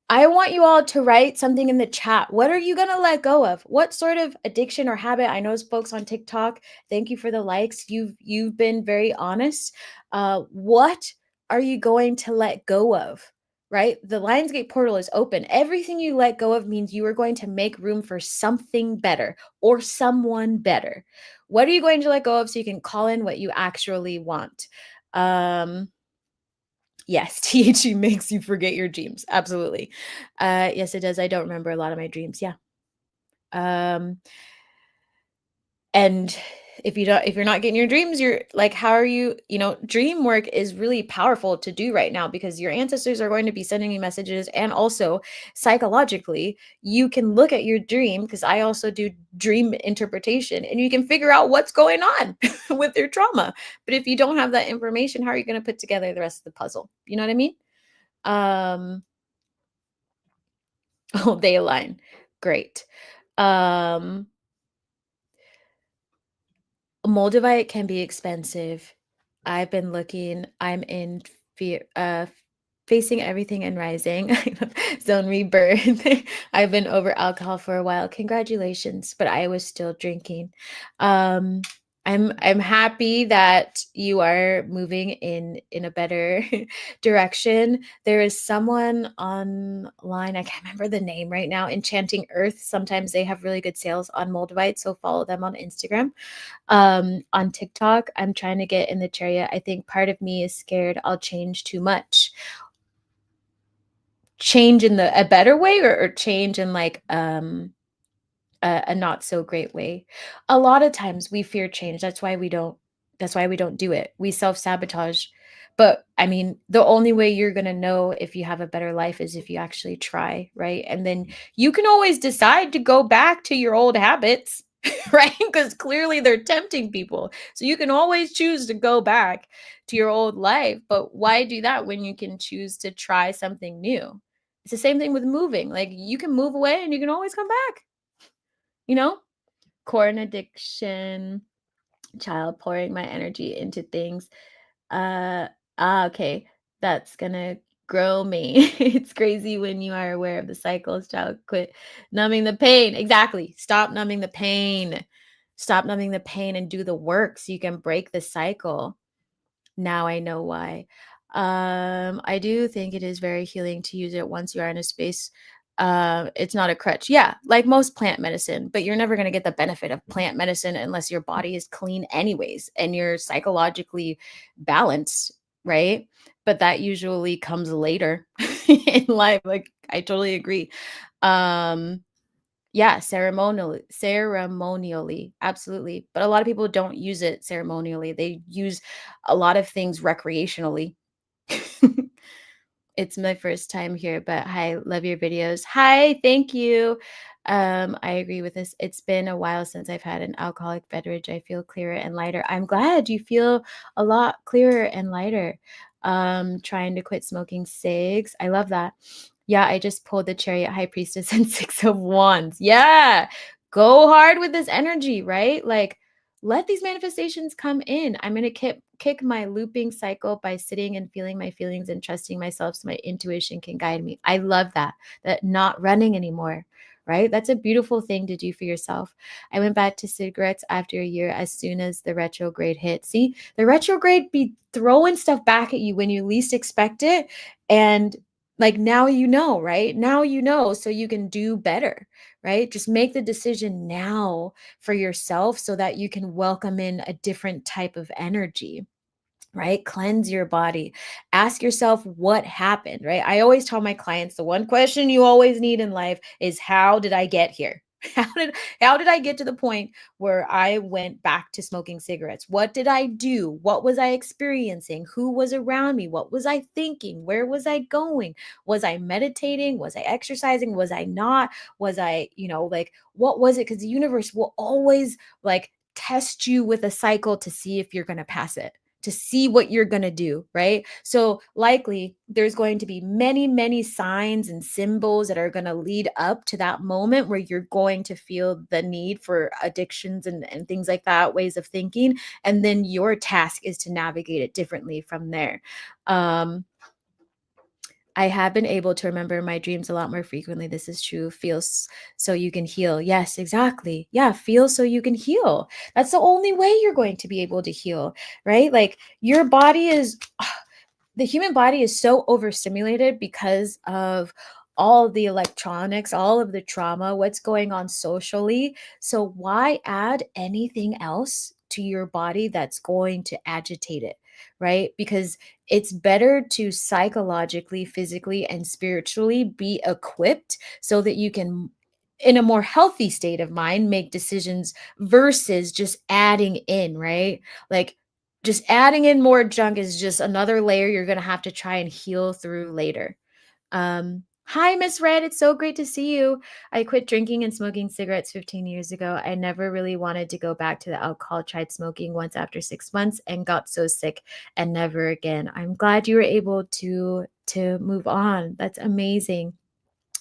I want you all to write something in the chat. What are you going to let go of? What sort of addiction or habit? I know folks on TikTok, thank you for the likes. You've been very honest. What are you going to let go of? Right? The Lionsgate portal is open. Everything you let go of means you are going to make room for something better or someone better. What are you going to let go of so you can call in what you actually want? Um Yes, THC makes you forget your dreams. Absolutely. Yes, it does. I don't remember a lot of my dreams. Yeah. Um, and if you're not getting your dreams, you're like, how are you, dream work is really powerful to do right now because your ancestors are going to be sending you messages. And also psychologically, you can look at your dream, because I also do dream interpretation, and you can figure out what's going on with your trauma. But if you don't have that information, how are you going to put together the rest of the puzzle? You know what I mean? Um, oh, they align. Great. Um, Moldavite can be expensive. I've been looking. I'm in fear, facing everything and rising. Zone rebirth. I've been over alcohol for a while. Congratulations, but I was still drinking. Um, I'm happy that you are moving in a better direction. There is someone online, I can't remember the name right now, Enchanting Earth. Sometimes they have really good sales on Moldavite, so follow them on Instagram. On TikTok, I'm trying to get in the chariot. I think part of me is scared I'll change too much. Change in a better way, or change in like a not so great way. A lot of times we fear change. That's why we don't do it. We self-sabotage. But I mean, the only way you're going to know if you have a better life is if you actually try, right? And then you can always decide to go back to your old habits, right? Because clearly they're tempting people. So you can always choose to go back to your old life. But why do that when you can choose to try something new? It's the same thing with moving. Like, you can move away and you can always come back, you know? Corn addiction, child pouring my energy into things. Uh, okay. That's gonna grow me. It's crazy when you are aware of the cycles, child. Quit numbing the pain. Exactly. Stop numbing the pain. Stop numbing the pain and do the work so you can break the cycle. Now I know why. I do think it is very healing to use it once you are in a space. It's not a crutch. Yeah, like most plant medicine, but you're never going to get the benefit of plant medicine unless your body is clean anyways and you're psychologically balanced, right? But that usually comes later in life. Like, I totally agree. Um yeah, ceremonially, absolutely. But a lot of people don't use it ceremonially. They use a lot of things recreationally. It's my first time here, but hi, love your videos. Hi, thank you. I agree with this. It's been a while since I've had an alcoholic beverage. I feel clearer and lighter. I'm glad you feel a lot clearer and lighter. Trying to quit smoking cigs. I love that. Yeah, I just pulled the Chariot High Priestess and Six of Wands. Yeah, go hard with this energy, right? Like, let these manifestations come in. I'm going to kick my looping cycle by sitting and feeling my feelings and trusting myself so my intuition can guide me. I love that. That not running anymore, right? That's a beautiful thing to do for yourself. I went back to cigarettes after a year as soon as the retrograde hit. See, the retrograde be throwing stuff back at you when you least expect it. And like now you know, right? Now you know, so you can do better, right? Just make the decision now for yourself so that you can welcome in a different type of energy, right? Cleanse your body. Ask yourself what happened, right? I always tell my clients the one question you always need in life is how did I get here? How did I get to the point where I went back to smoking cigarettes? What did I do? What was I experiencing? Who was around me? What was I thinking? Where was I going? Was I meditating? Was I exercising? Was I not? Was I, like what was it? Cuz the universe will always like test you with a cycle to see if you're going to pass it, to see what you're going to do, right? So likely there's going to be many, many signs and symbols that are going to lead up to that moment where you're going to feel the need for addictions and things like that, ways of thinking. And then your task is to navigate it differently from there. Um, I have been able to remember my dreams a lot more frequently. This is true. Feel so you can heal. Yes, exactly. Yeah, feel so you can heal. That's the only way you're going to be able to heal, right? Like your body is, the human body is so overstimulated because of all the electronics, all of the trauma, what's going on socially. So why add anything else to your body that's going to agitate it, right? Because it's better to psychologically, physically, and spiritually be equipped so that you can, in a more healthy state of mind, make decisions versus just adding in, right? Like just adding in more junk is just another layer you're going to have to try and heal through later. Hi, Miss Red. It's so great to see you. I quit drinking and smoking cigarettes 15 years ago. I never really wanted to go back to the alcohol. Tried smoking once after 6 months and got so sick and never again. I'm glad you were able to move on. That's amazing.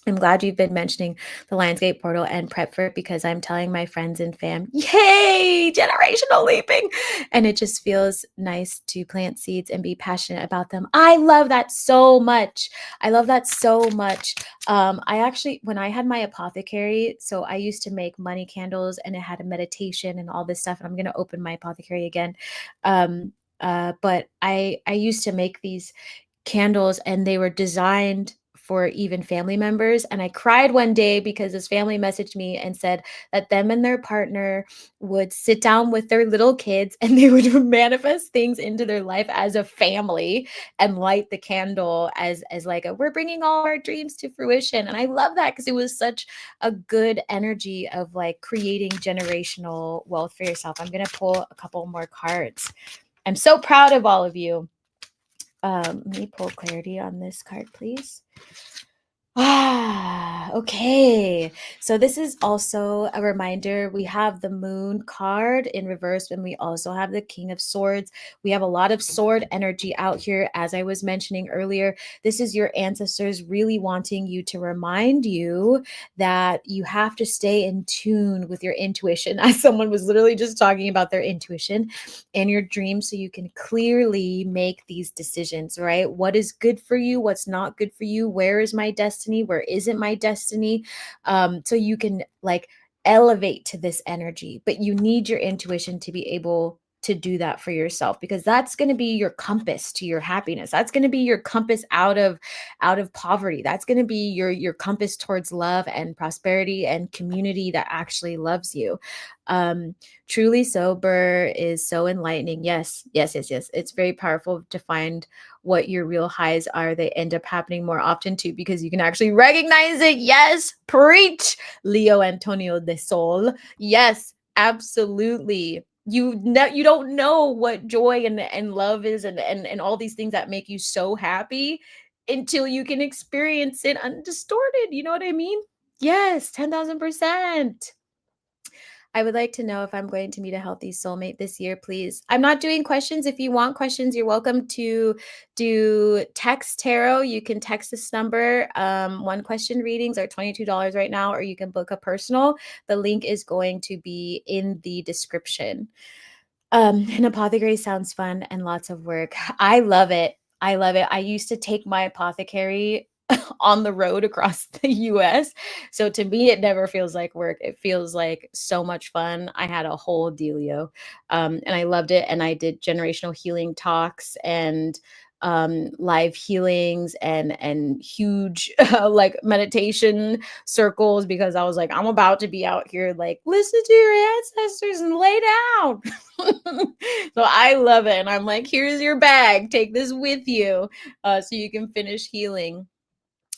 I'm glad you've been mentioning the Lionsgate portal and prep for it because I'm telling my friends and fam, yay, generational leaping. And it just feels nice to plant seeds and be passionate about them. I love that so much. I love that so much. I actually, when I had my apothecary, so I used to make money candles and it had a meditation and all this stuff. And I'm going to open my apothecary again. But I used to make these candles and they were designed for even family members. And I cried one day because this family messaged me and said that them and their partner would sit down with their little kids and they would manifest things into their life as a family and light the candle as like a, we're bringing all our dreams to fruition. And I love that because it was such a good energy of like creating generational wealth for yourself. I'm going to pull a couple more cards. I'm so proud of all of you. Let me pull clarity on this card, please. Okay. So this is also a reminder. We have the Moon card in reverse, and we also have the King of Swords. We have a lot of sword energy out here, as I was mentioning earlier. This is your ancestors really wanting you to remind you that you have to stay in tune with your intuition. As someone was literally just talking about their intuition and your dreams, so you can clearly make these decisions, right? What is good for you? What's not good for you? Where is my destiny? Where isn't my destiny? So you can like elevate to this energy, but you need your intuition to be able to do that for yourself, because that's going to be your compass to your happiness. That's going to be your compass out of poverty. That's going to be your compass towards love and prosperity and community that actually loves you. Truly sober is so enlightening. Yes, yes, yes, yes. It's very powerful to find what your real highs are. They end up happening more often too because you can actually recognize it. Yes, preach, Leo Antonio de Sol. Yes, absolutely. You don't know what joy and love is and all these things that make you so happy until you can experience it undistorted. You know what I mean? Yes, 10,000%. I would like to know if I'm going to meet a healthy soulmate this year, please. I'm not doing questions. If you want questions, you're welcome to do text tarot. You can text this number. One question readings are $22 right now, or you can book a personal. The link is going to be in the description. An apothecary sounds fun and lots of work. I love it. I love it. I used to take my apothecary on the road across the US. So to me, it never feels like work. It feels like so much fun. I had a whole dealio, and I loved it. And I did generational healing talks and live healings and huge like meditation circles, because I was like, I'm about to be out here, like, listen to your ancestors and lay down. So I love it. And I'm like, here's your bag. Take this with you so you can finish healing.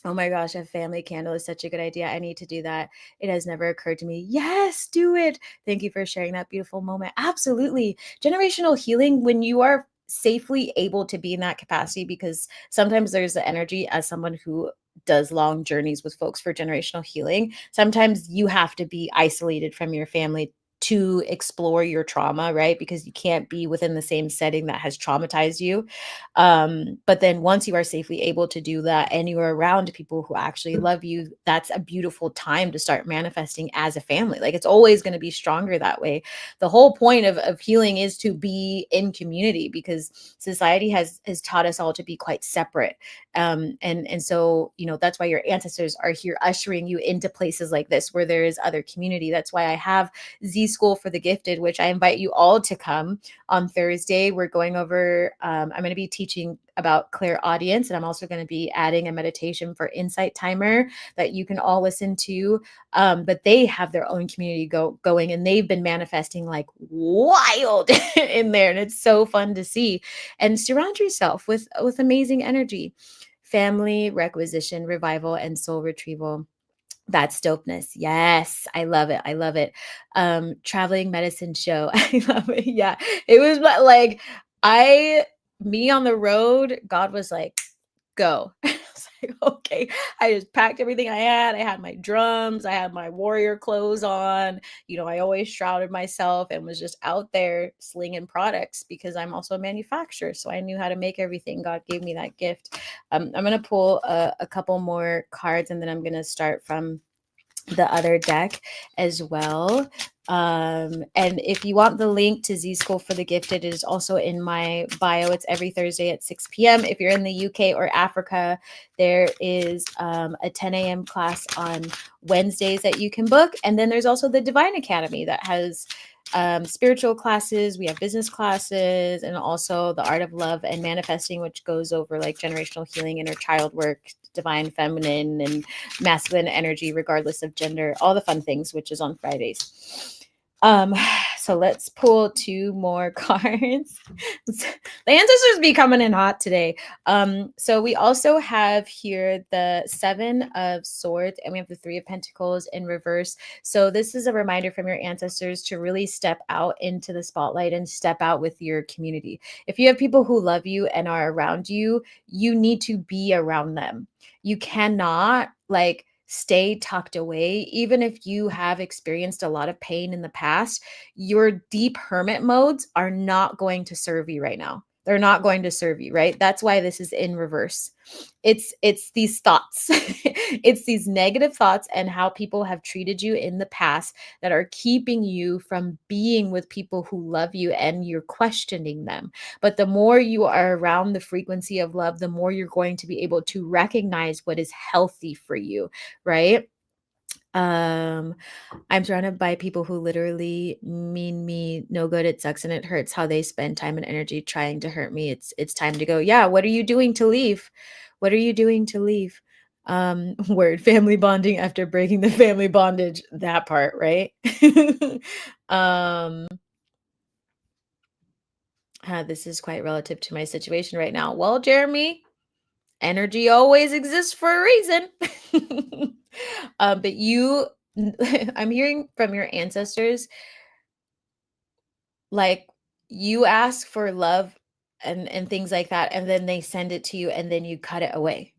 Oh my gosh, a family candle is such a good idea. I need to do that. It has never occurred to me. Yes, do it. Thank you for sharing that beautiful moment. Absolutely. Generational healing, when you are safely able to be in that capacity, because sometimes there's the energy as someone who does long journeys with folks for generational healing. Sometimes you have to be isolated from your family to explore your trauma, right? Because you can't be within the same setting that has traumatized you. But then once you are safely able to do that and you are around people who actually love you, that's a beautiful time to start manifesting as a family. Like, it's always going to be stronger that way. The whole point of healing is to be in community, because society has taught us all to be quite separate. And so, that's why your ancestors are here ushering you into places like this where there is other community. That's why I have Z School for the Gifted, which I invite you all to come on Thursday. We're going over, I'm going to be teaching about clairaudience, and I'm also going to be adding a meditation for insight timer that you can all listen to. But they have their own community going, and they've been manifesting like wild in there. And it's so fun to see. And surround yourself with amazing energy. Family, requisition, revival, and soul retrieval. That's dopeness. Yes, I love it. I love it. Traveling medicine show. I love it. Yeah. It was like I me on the road, God was like, go. I was like, okay. I just packed everything I had. I had my drums, I had my warrior clothes on. I always shrouded myself and was just out there slinging products, because I'm also a manufacturer. So I knew how to make everything. God gave me that gift. I'm going to pull a couple more cards, and then I'm going to start from the other deck as well. And if you want the link to Z School for the Gifted, it is also in my bio. It's every Thursday at 6 p.m. If you're in the UK or Africa, there is a 10 a.m. class on Wednesdays that you can book. And then there's also the Divine Academy that has spiritual classes. We have business classes, and also the art of love and manifesting, which goes over like generational healing, inner child work, divine feminine, and masculine energy, regardless of gender, all the fun things, which is on Fridays. Um, so let's pull two more cards. The ancestors be coming in hot today. So we also have here the Seven of Swords, and we have the Three of Pentacles in reverse. So this is a reminder from your ancestors to really step out into the spotlight and step out with your community. If you have people who love you and are around you, you need to be around them. You cannot like stay tucked away. Even if you have experienced a lot of pain in the past, your deep hermit modes are not going to serve you right now. They're not going to serve you, right? That's why this is in reverse. It's these thoughts. It's these negative thoughts and how people have treated you in the past that are keeping you from being with people who love you, and you're questioning them. But the more you are around the frequency of love, the more you're going to be able to recognize what is healthy for you, right? Um, I'm surrounded by people who literally mean me no good. It sucks and it hurts how they spend time and energy trying to hurt me. It's time to go. Yeah, what are you doing to leave? What are you doing to leave? Word family bonding after breaking the family bondage. That part, right? um this is quite relative to my situation right now. Well, Jeremy, energy always exists for a reason. But you, I'm hearing from your ancestors, like, you ask for love and things like that, and then they send it to you, and then you cut it away.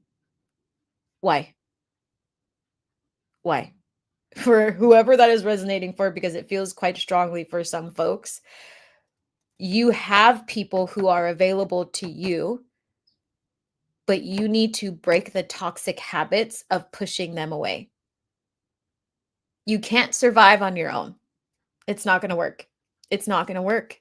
Why? Why? For whoever that is resonating for, because it feels quite strongly for some folks, you have people who are available to you, but you need to break the toxic habits of pushing them away. You can't survive on your own. It's not going to work. It's not going to work.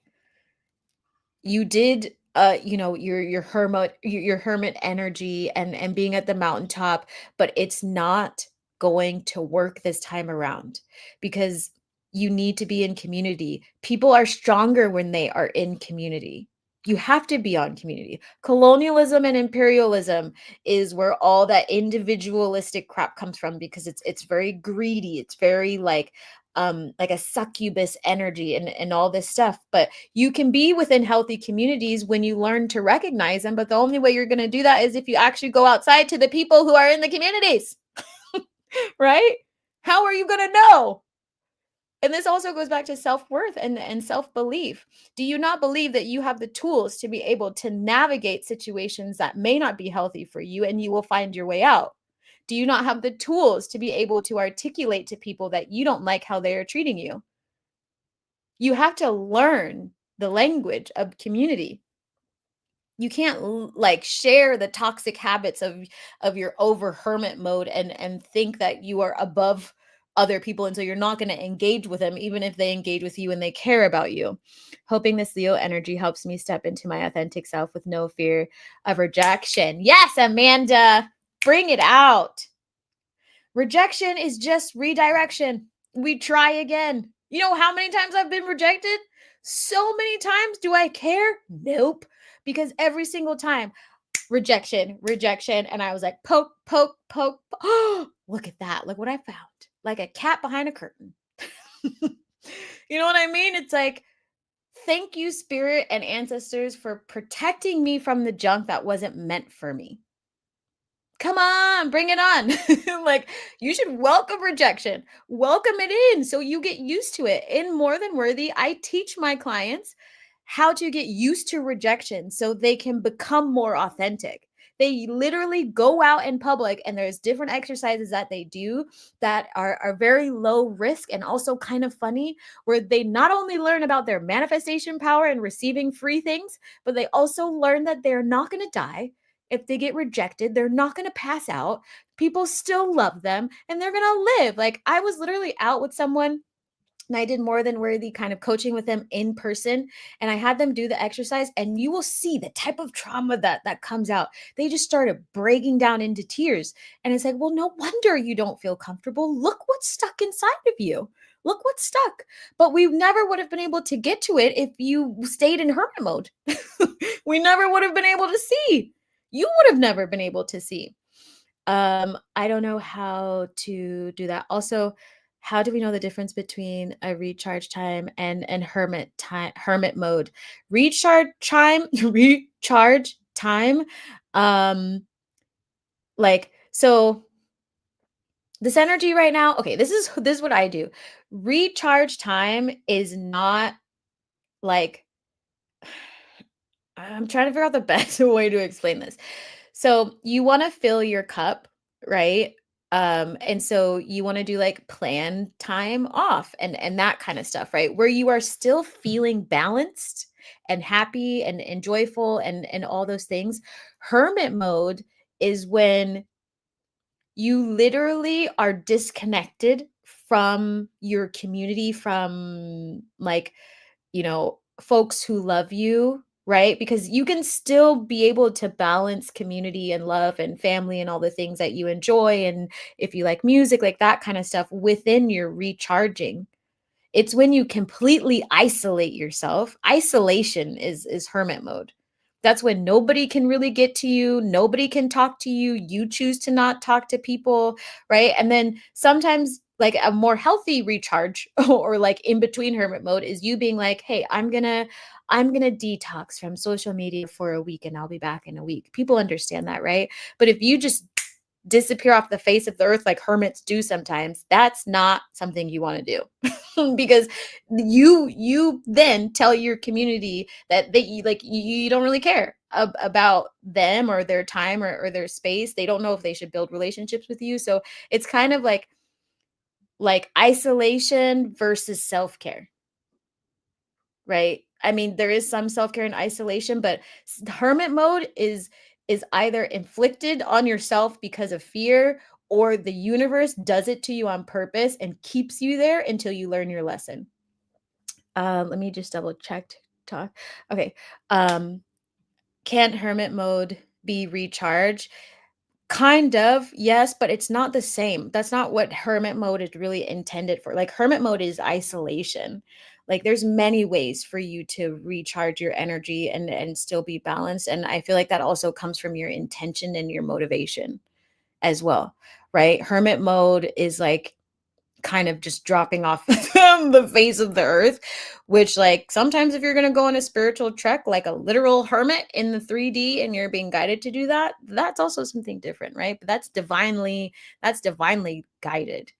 You did your hermit energy and being at the mountaintop, but it's not going to work this time around because you need to be in community. People are stronger when they are in community. You have to be on community. Colonialism and imperialism is where all that individualistic crap comes from because it's very greedy. It's very like a succubus energy and all this stuff. But you can be within healthy communities when you learn to recognize them. But the only way you're going to do that is if you actually go outside to the people who are in the communities, right? How are you going to know? And this also goes back to self-worth and self-belief. Do you not believe that you have the tools to be able to navigate situations that may not be healthy for you and you will find your way out? Do you not have the tools to be able to articulate to people that you don't like how they are treating you? You have to learn the language of community. You can't like share the toxic habits of your over hermit mode and think that you are above other people, and so you're not going to engage with them even if they engage with you and they care about you. Hoping this Leo energy helps me step into my authentic self with no fear of rejection. Yes, Amanda, bring it out. Rejection is just redirection. We try again. You know how many times I've been rejected? So many times. Do I care? Nope. Because every single time, rejection, rejection. And I was like, poke, poke, poke. Oh, look at that. Look what I found. Like a cat behind a curtain. You know what I mean? It's like, thank you, spirit and ancestors, for protecting me from the junk that wasn't meant for me. Come on, bring it on. Like, you should welcome rejection. Welcome it in so you get used to it. In More Than Worthy, I teach my clients how to get used to rejection so they can become more authentic. They literally go out in public and there's different exercises that they do that are very low risk and also kind of funny, where they not only learn about their manifestation power and receiving free things, but they also learn that they're not going to die. If they get rejected, they're not going to pass out. People still love them and they're going to live. Like, I was literally out with someone and I did More Than Worthy kind of coaching with them in person, and I had them do the exercise, and you will see the type of trauma that comes out. They just started breaking down into tears. And it's like, well, no wonder you don't feel comfortable. Look what's stuck inside of you. Look what's stuck. But we never would have been able to get to it if you stayed in hermit mode. We never would have been able to see. You would have never been able to see. I don't know how to do that. Also, how do we know the difference between a recharge time and hermit mode? Recharge time, recharge time. Um, like, so this energy right now, okay, this is what I do. Recharge time is not like, I'm trying to figure out the best way to explain this. So you want to fill your cup, right? And so you want to do like plan time off and that kind of stuff, right? Where you are still feeling balanced and happy and joyful and all those things. Hermit mode is when you literally are disconnected from your community, from like, folks who love you, right? Because you can still be able to balance community and love and family and all the things that you enjoy. And if you like music, like that kind of stuff within your recharging. It's when you completely isolate yourself. Isolation is hermit mode. That's when nobody can really get to you, nobody can talk to you, you choose to not talk to people, right? And then sometimes like a more healthy recharge or like in between hermit mode is you being like, "Hey, I'm going to detox from social media for a week and I'll be back in a week." People understand that, right? But if you just disappear off the face of the earth like hermits do sometimes, that's not something you want to do. Because you then tell your community that you don't really care about them or their time or their space. They don't know if they should build relationships with you. So it's kind of like isolation versus self-care, right? I mean, there is some self-care and isolation, but hermit mode is either inflicted on yourself because of fear, or the universe does it to you on purpose and keeps you there until you learn your lesson. Let me just double check talk. Okay. Um, can hermit mode be recharged? Kind of, yes, but it's not the same. That's not what hermit mode is really intended for. Like hermit mode is isolation. Like there's many ways for you to recharge your energy and still be balanced. And I feel like that also comes from your intention and your motivation as well, right? Hermit mode is like kind of just dropping off the face of the earth, which like sometimes if you're going to go on a spiritual trek like a literal hermit in the 3D and you're being guided to do that, that's also something different, right? But that's divinely guided.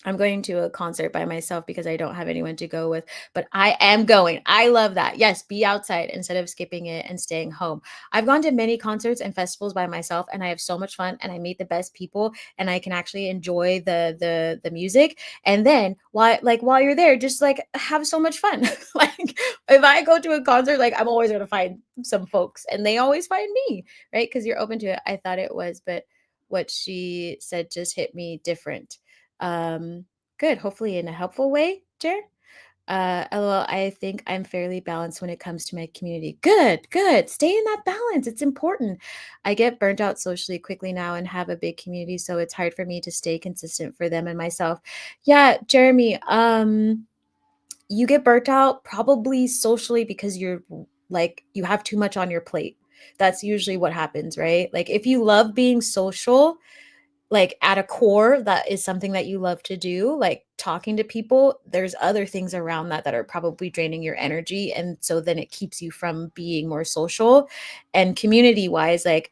I'm going to a concert by myself because I don't have anyone to go with, but I am going. I love that. Yes, be outside instead of skipping it and staying home. I've gone to many concerts and festivals by myself and I have so much fun and I meet the best people and I can actually enjoy the music. And then while you're there, just like have so much fun. Like if I go to a concert, like I'm always going to find some folks and they always find me, right? Because you're open to it. I thought it was, but what she said just hit me different. um, Good. Hopefully in a helpful way, Jer. LOL, I think I'm fairly balanced when it comes to my community. Good, good. Stay in that balance. It's important. I get burnt out socially quickly now and have a big community, so it's hard for me to stay consistent for them and myself. Yeah, Jeremy, you get burnt out probably socially because you're like you have too much on your plate. That's usually what happens, right? Like if you love being social, like at a core that is something that you love to do, like talking to people, there's other things around that that are probably draining your energy, and so then it keeps you from being more social. And community wise, like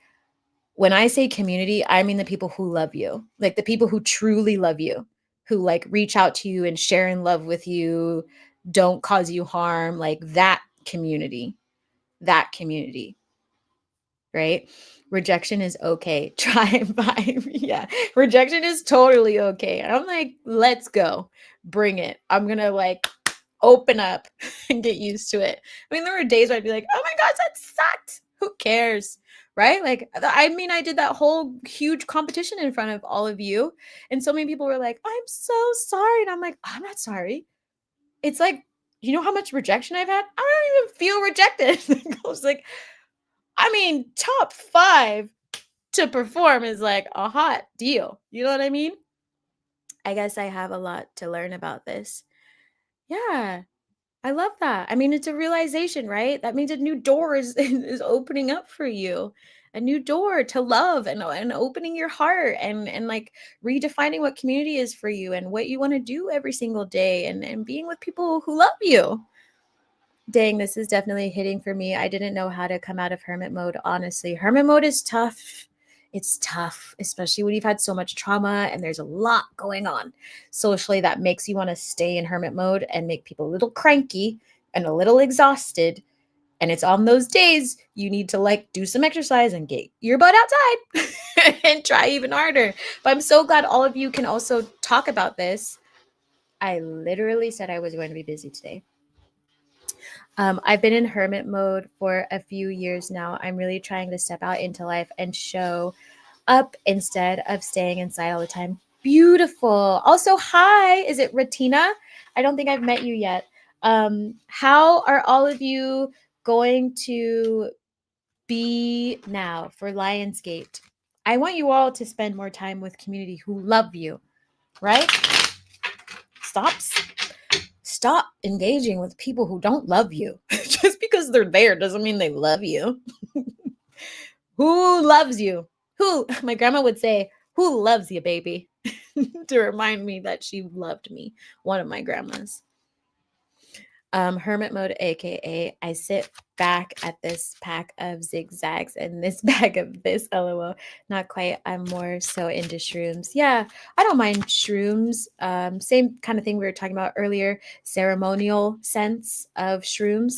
when I say community, I mean the people who love you, like the people who truly love you, who like reach out to you and share in love with you, don't cause you harm, like that community, right? Rejection is okay. Try and buy. Yeah. Rejection is totally okay. And I'm like, let's go. Bring it. I'm going to like open up and get used to it. I mean, there were days where I'd be like, oh my gosh, that sucked. Who cares? Right? Like, I mean, I did that whole huge competition in front of all of you. And so many people were like, I'm so sorry. And I'm like, I'm not sorry. It's like, you know how much rejection I've had? I don't even feel rejected. I was like, I mean, top 5 to perform is like a hot deal. You know what I mean? I guess I have a lot to learn about this. Yeah, I love that. I mean, it's a realization, right? That means a new door is opening up for you. A new door to love and opening your heart and like redefining what community is for you and what you want to do every single day and being with people who love you. Dang, this is definitely hitting for me. I didn't know how to come out of hermit mode, honestly. Hermit mode is tough. It's tough, especially when you've had so much trauma and there's a lot going on socially that makes you want to stay in hermit mode and make people a little cranky and a little exhausted. And it's on those days you need to like do some exercise and get your butt outside and try even harder. But I'm so glad all of you can also talk about this. I literally said I was going to be busy today. I've been in hermit mode for a few years now. I'm really trying to step out into life and show up instead of staying inside all the time. Beautiful. Also, hi, is it Ratina? I don't think I've met you yet. How are all of you going to be now for Lionsgate? I want you all to spend more time with community who love you, right? Stop stop engaging with people who don't love you. Just because they're there doesn't mean they love you. Who loves you? Who, my grandma would say, who loves you, baby? To remind me that she loved me. One of my grandmas. Hermit mode, aka I sit back at this pack of zigzags and this bag of this, lol. Not quite. I'm more so into shrooms. Yeah, I don't mind shrooms. Same kind of thing we were talking about earlier, ceremonial sense of shrooms.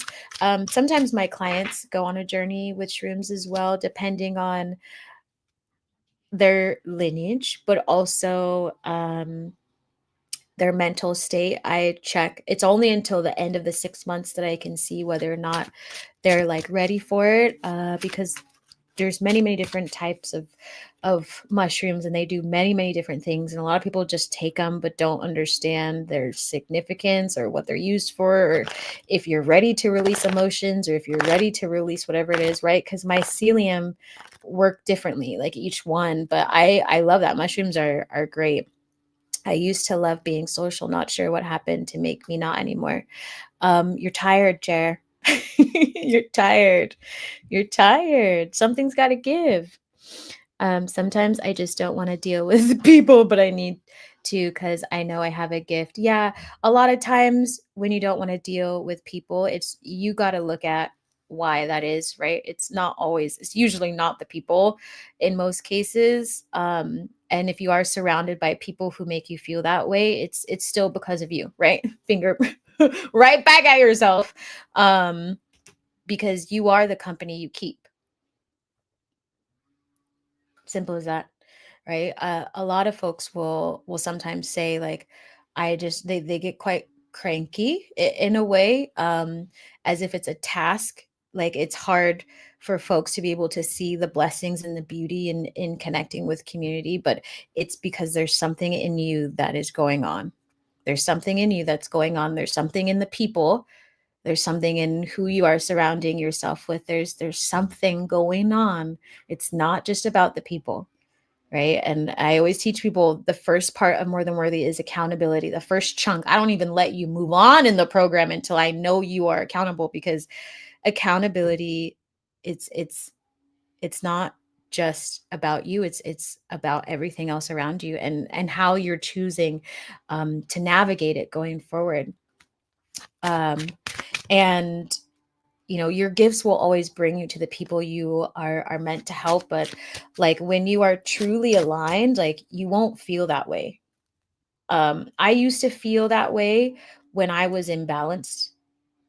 Sometimes my clients go on a journey with shrooms as well, depending on their lineage, but also their mental state. I check. It's only until the end of the 6 months that I can see whether or not they're like ready for it, because there's many different types of mushrooms, and they do many different things, and a lot of people just take them but don't understand their significance or what they're used for, or if you're ready to release emotions, or if you're ready to release whatever it is, right? Because mycelium work differently, like each one. But I love that mushrooms are great. I used to love being social. Not sure what happened to make me not anymore. You're tired, Jer. You're tired. You're tired. Something's got to give. Sometimes I just don't want to deal with people, but I need to because I know I have a gift. Yeah, a lot of times when you don't want to deal with people, it's you got to look at why that is, right? It's not always, it's usually not the people in most cases. And if you are surrounded by people who make you feel that way, it's still because of you, right? Finger right back at yourself. Because you are the company you keep. Simple as that, right? A lot of folks will sometimes say like, I just they get quite cranky in a way, as if it's a task. Like it's hard for folks to be able to see the blessings and the beauty in connecting with community, but it's because there's something in you that is going on. There's something in you that's going on. There's something in the people. There's something in who you are surrounding yourself with. There's something going on. It's not just about the people, right? And I always teach people the first part of More Than Worthy is accountability. The first chunk, I don't even let you move on in the program until I know you are accountable, because accountability, it's not just about you. It's about everything else around you, and how you're choosing to navigate it going forward. And your gifts will always bring you to the people you are meant to help, but like when you are truly aligned, like you won't feel that way. I used to feel that way when I was imbalanced.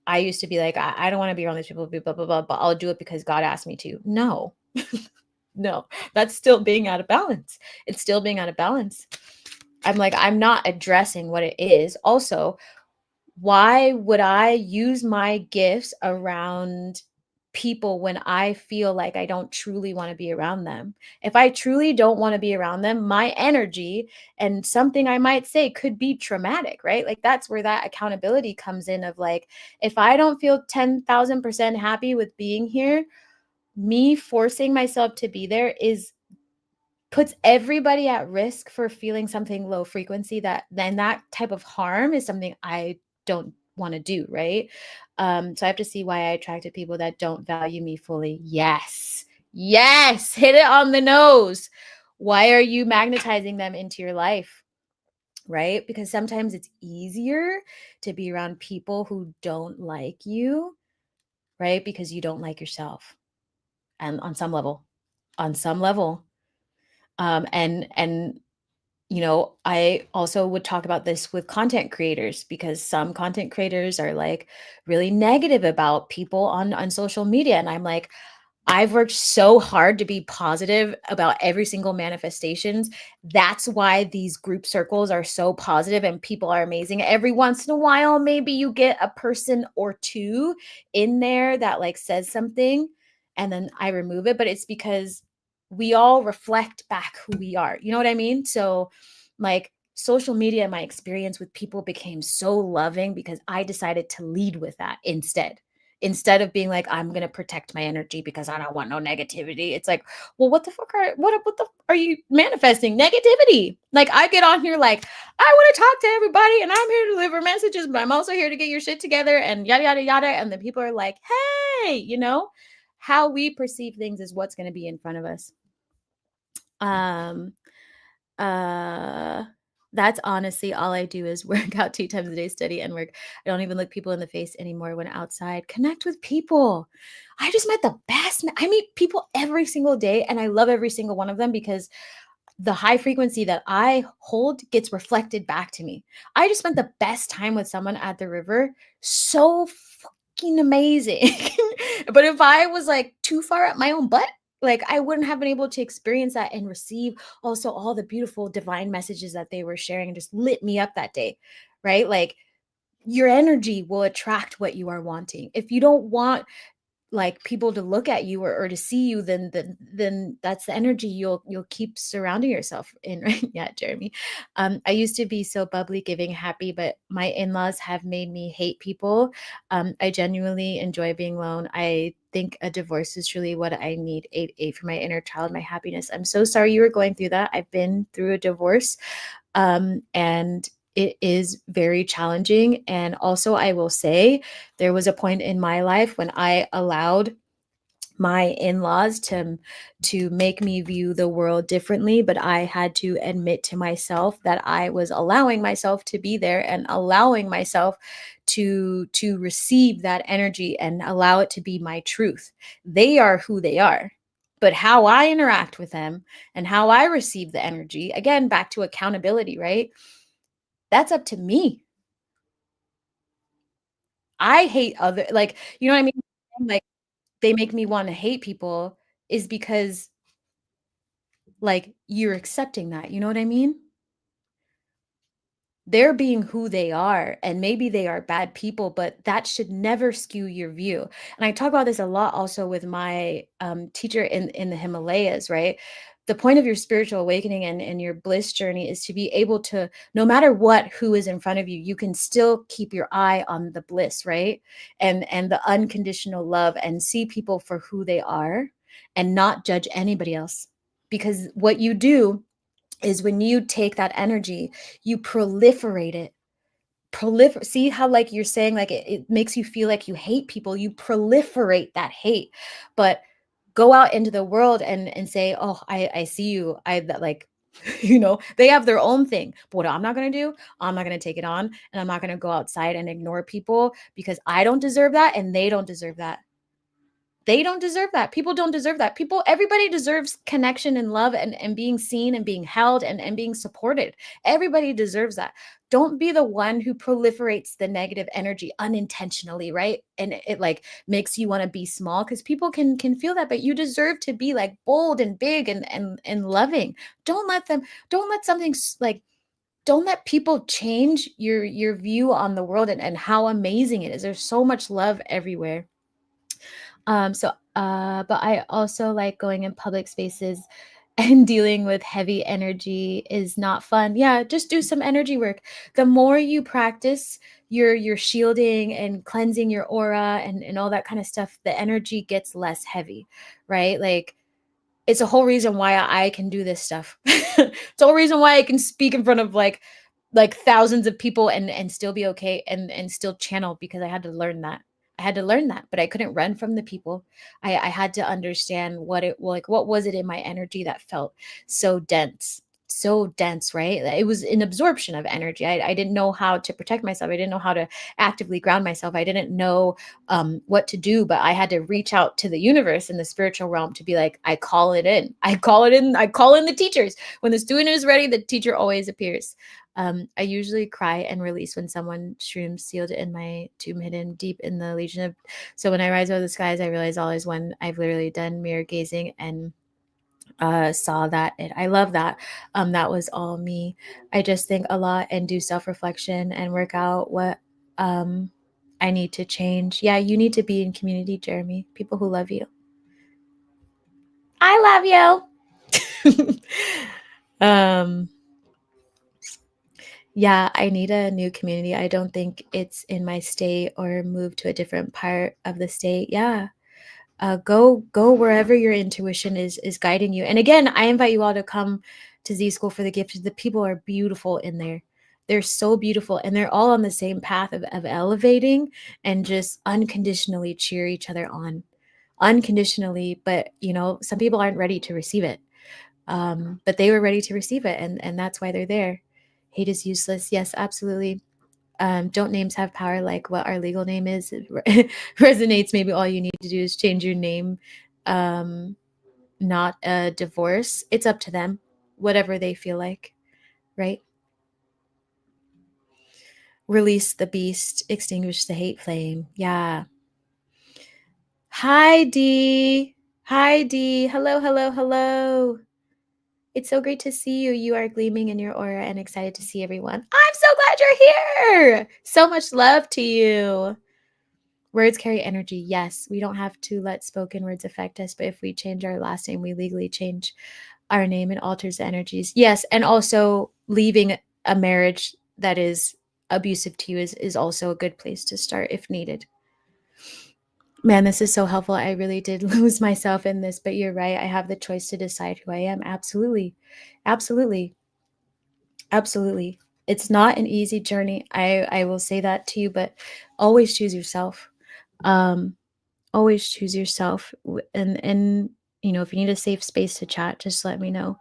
I used to be like, I don't want to be around these people, blah blah blah, but I'll do it because God asked me to. No. No, that's still being out of balance. It's still being out of balance. I'm like, I'm not addressing what it is. Also, why would I use my gifts around people when I feel like I don't truly want to be around them? If I truly don't want to be around them, my energy and something I might say could be traumatic, right? Like that's where that accountability comes in of like, if I don't feel 10,000% happy with being here, me forcing myself to be there is puts everybody at risk for feeling something low frequency, that then that type of harm is something I don't want to do, right? So I have to see why I attracted people that don't value me fully. Yes. Yes, hit it on the nose. Why are you magnetizing them into your life? Right? Because sometimes it's easier to be around people who don't like you, right? Because you don't like yourself. And on some level. And I also would talk about this with content creators, because some content creators are like really negative about people on social media. And I'm like, I've worked so hard to be positive about every single manifestations. That's why these group circles are so positive and people are amazing. Every once in a while, maybe you get a person or two in there that like says something and then I remove it, but it's because we all reflect back who we are. You know what I mean? So like social media, my experience with people became so loving because I decided to lead with that instead of being like, I'm going to protect my energy because I don't want no negativity. It's like, well, what the fuck what the are you manifesting? Negativity. Like I get on here like, I want to talk to everybody and I'm here to deliver messages, but I'm also here to get your shit together and yada yada yada. And then people are like, hey, how we perceive things is what's going to be in front of us. Um uh That's honestly all I do is work out 2 times a day, study and work. I don't even look people in the face anymore when outside. Connect with people. I just met the best I meet people every single day, and I love every single one of them because the high frequency that I hold gets reflected back to me. I just spent the best time with someone at the river. So fucking amazing. But if I was like too far up my own butt, like I wouldn't have been able to experience that and receive also all the beautiful divine messages that they were sharing and just lit me up that day. Right? Like your energy will attract what you are wanting. If you don't want like people to look at you or to see you, then that's the energy you'll keep surrounding yourself in, right? Yeah, Jeremy. I used to be so bubbly, giving, happy, but my in-laws have made me hate people. I genuinely enjoy being alone. I think a divorce is truly what I need. 8 for my inner child, my happiness. I'm so sorry you were going through that. I've been through a divorce, and it is very challenging. And also, I will say, there was a point in my life when I allowed my in-laws to make me view the world differently, but I had to admit to myself that I was allowing myself to be there and allowing myself to receive that energy and allow it to be my truth. They are who they are, but how I interact with them and how I receive the energy, again, back to accountability, right? That's up to me. I hate other, like, you know what I mean? Like, they make me wanna hate people is because, like, you're accepting that, you know what I mean? They're being who they are, and maybe they are bad people, but that should never skew your view. And I talk about this a lot also with my teacher in the Himalayas, right? The point of your spiritual awakening and your bliss journey is to be able to, no matter what, who is in front of you, you can still keep your eye on the bliss, right? And the unconditional love, and see people for who they are and not judge anybody else. Because what you do is when you take that energy, you proliferate it. See how, like, you're saying, like, it makes you feel like you hate people, you proliferate that hate. But go out into the world and say, oh, I see you, I that, like, they have their own thing. But what I'm not going to do, I'm not going to take it on, and I'm not going to go outside and ignore people because I don't deserve that and they don't deserve that. They don't deserve that. People don't deserve that. Everybody deserves connection and love, and being seen and being held and being supported. Everybody deserves that. Don't be the one who proliferates the negative energy unintentionally, right? And it like makes you want to be small, because people can feel that, but you deserve to be like bold and big and loving. Don't let something like, don't let people change your view on the world and how amazing it is. There's so much love everywhere. But I also like going in public spaces and dealing with heavy energy is not fun. Yeah, just do some energy work. The more you practice your shielding and cleansing your aura and all that kind of stuff, the energy gets less heavy, right? Like, it's a whole reason why I can do this stuff. It's a whole reason why I can speak in front of like thousands of people and still be okay and still channel, because I had to learn that. I had to learn that, but I couldn't run from the people. I had to understand what was it in my energy that felt so dense, right? It was an absorption of energy. I didn't know how to protect myself. I didn't know how to actively ground myself. I didn't know what to do, but I had to reach out to the universe in the spiritual realm to be like, I call it in. I call it in. I call in the teachers. When the student is ready, the teacher always appears. I usually cry and release when someone shrooms sealed in my tomb, hidden deep in the legion of. So when I rise over the skies, I realize all is one. I've literally done mirror gazing and saw that I love that. That was all me. I just think a lot and do self-reflection and work out what um I need to change. Yeah, you need to be in community, Jeremy. People who love you. I love you. um yeah, I need a new community. I don't think it's in my state, or move to a different part of the state. Yeah. Go wherever your intuition is guiding you. And again, I invite you all to come to Z School for the Gifted. The people are beautiful in there. They're so beautiful, and they're all on the same path of elevating and just unconditionally cheer each other on. Unconditionally, but some people aren't ready to receive it. But they were ready to receive it, and that's why they're there. Hate is useless. Yes, absolutely. Don't names have power like what our legal name is? It resonates. Maybe all you need to do is change your name, um, not a divorce. It's up to them, whatever they feel like, right? Release the beast, extinguish the hate flame. Yeah. Hi, Dee. Hi, Dee. Hello, hello, hello. It's so great to see you. You are gleaming in your aura and excited to see everyone. I'm so glad you're here. So much love to you. Words carry energy. Yes, we don't have to let spoken words affect us, but if we change our last name, we legally change our name and alters the energies. Yes, and also leaving a marriage that is abusive to you is also a good place to start if needed. Man, this is so helpful. I really did lose myself in this, but you're right. I have the choice to decide who I am. Absolutely. Absolutely. Absolutely. It's not an easy journey. I will say that to you, but always choose yourself. Um always choose yourself, and if you need a safe space to chat, just let me know.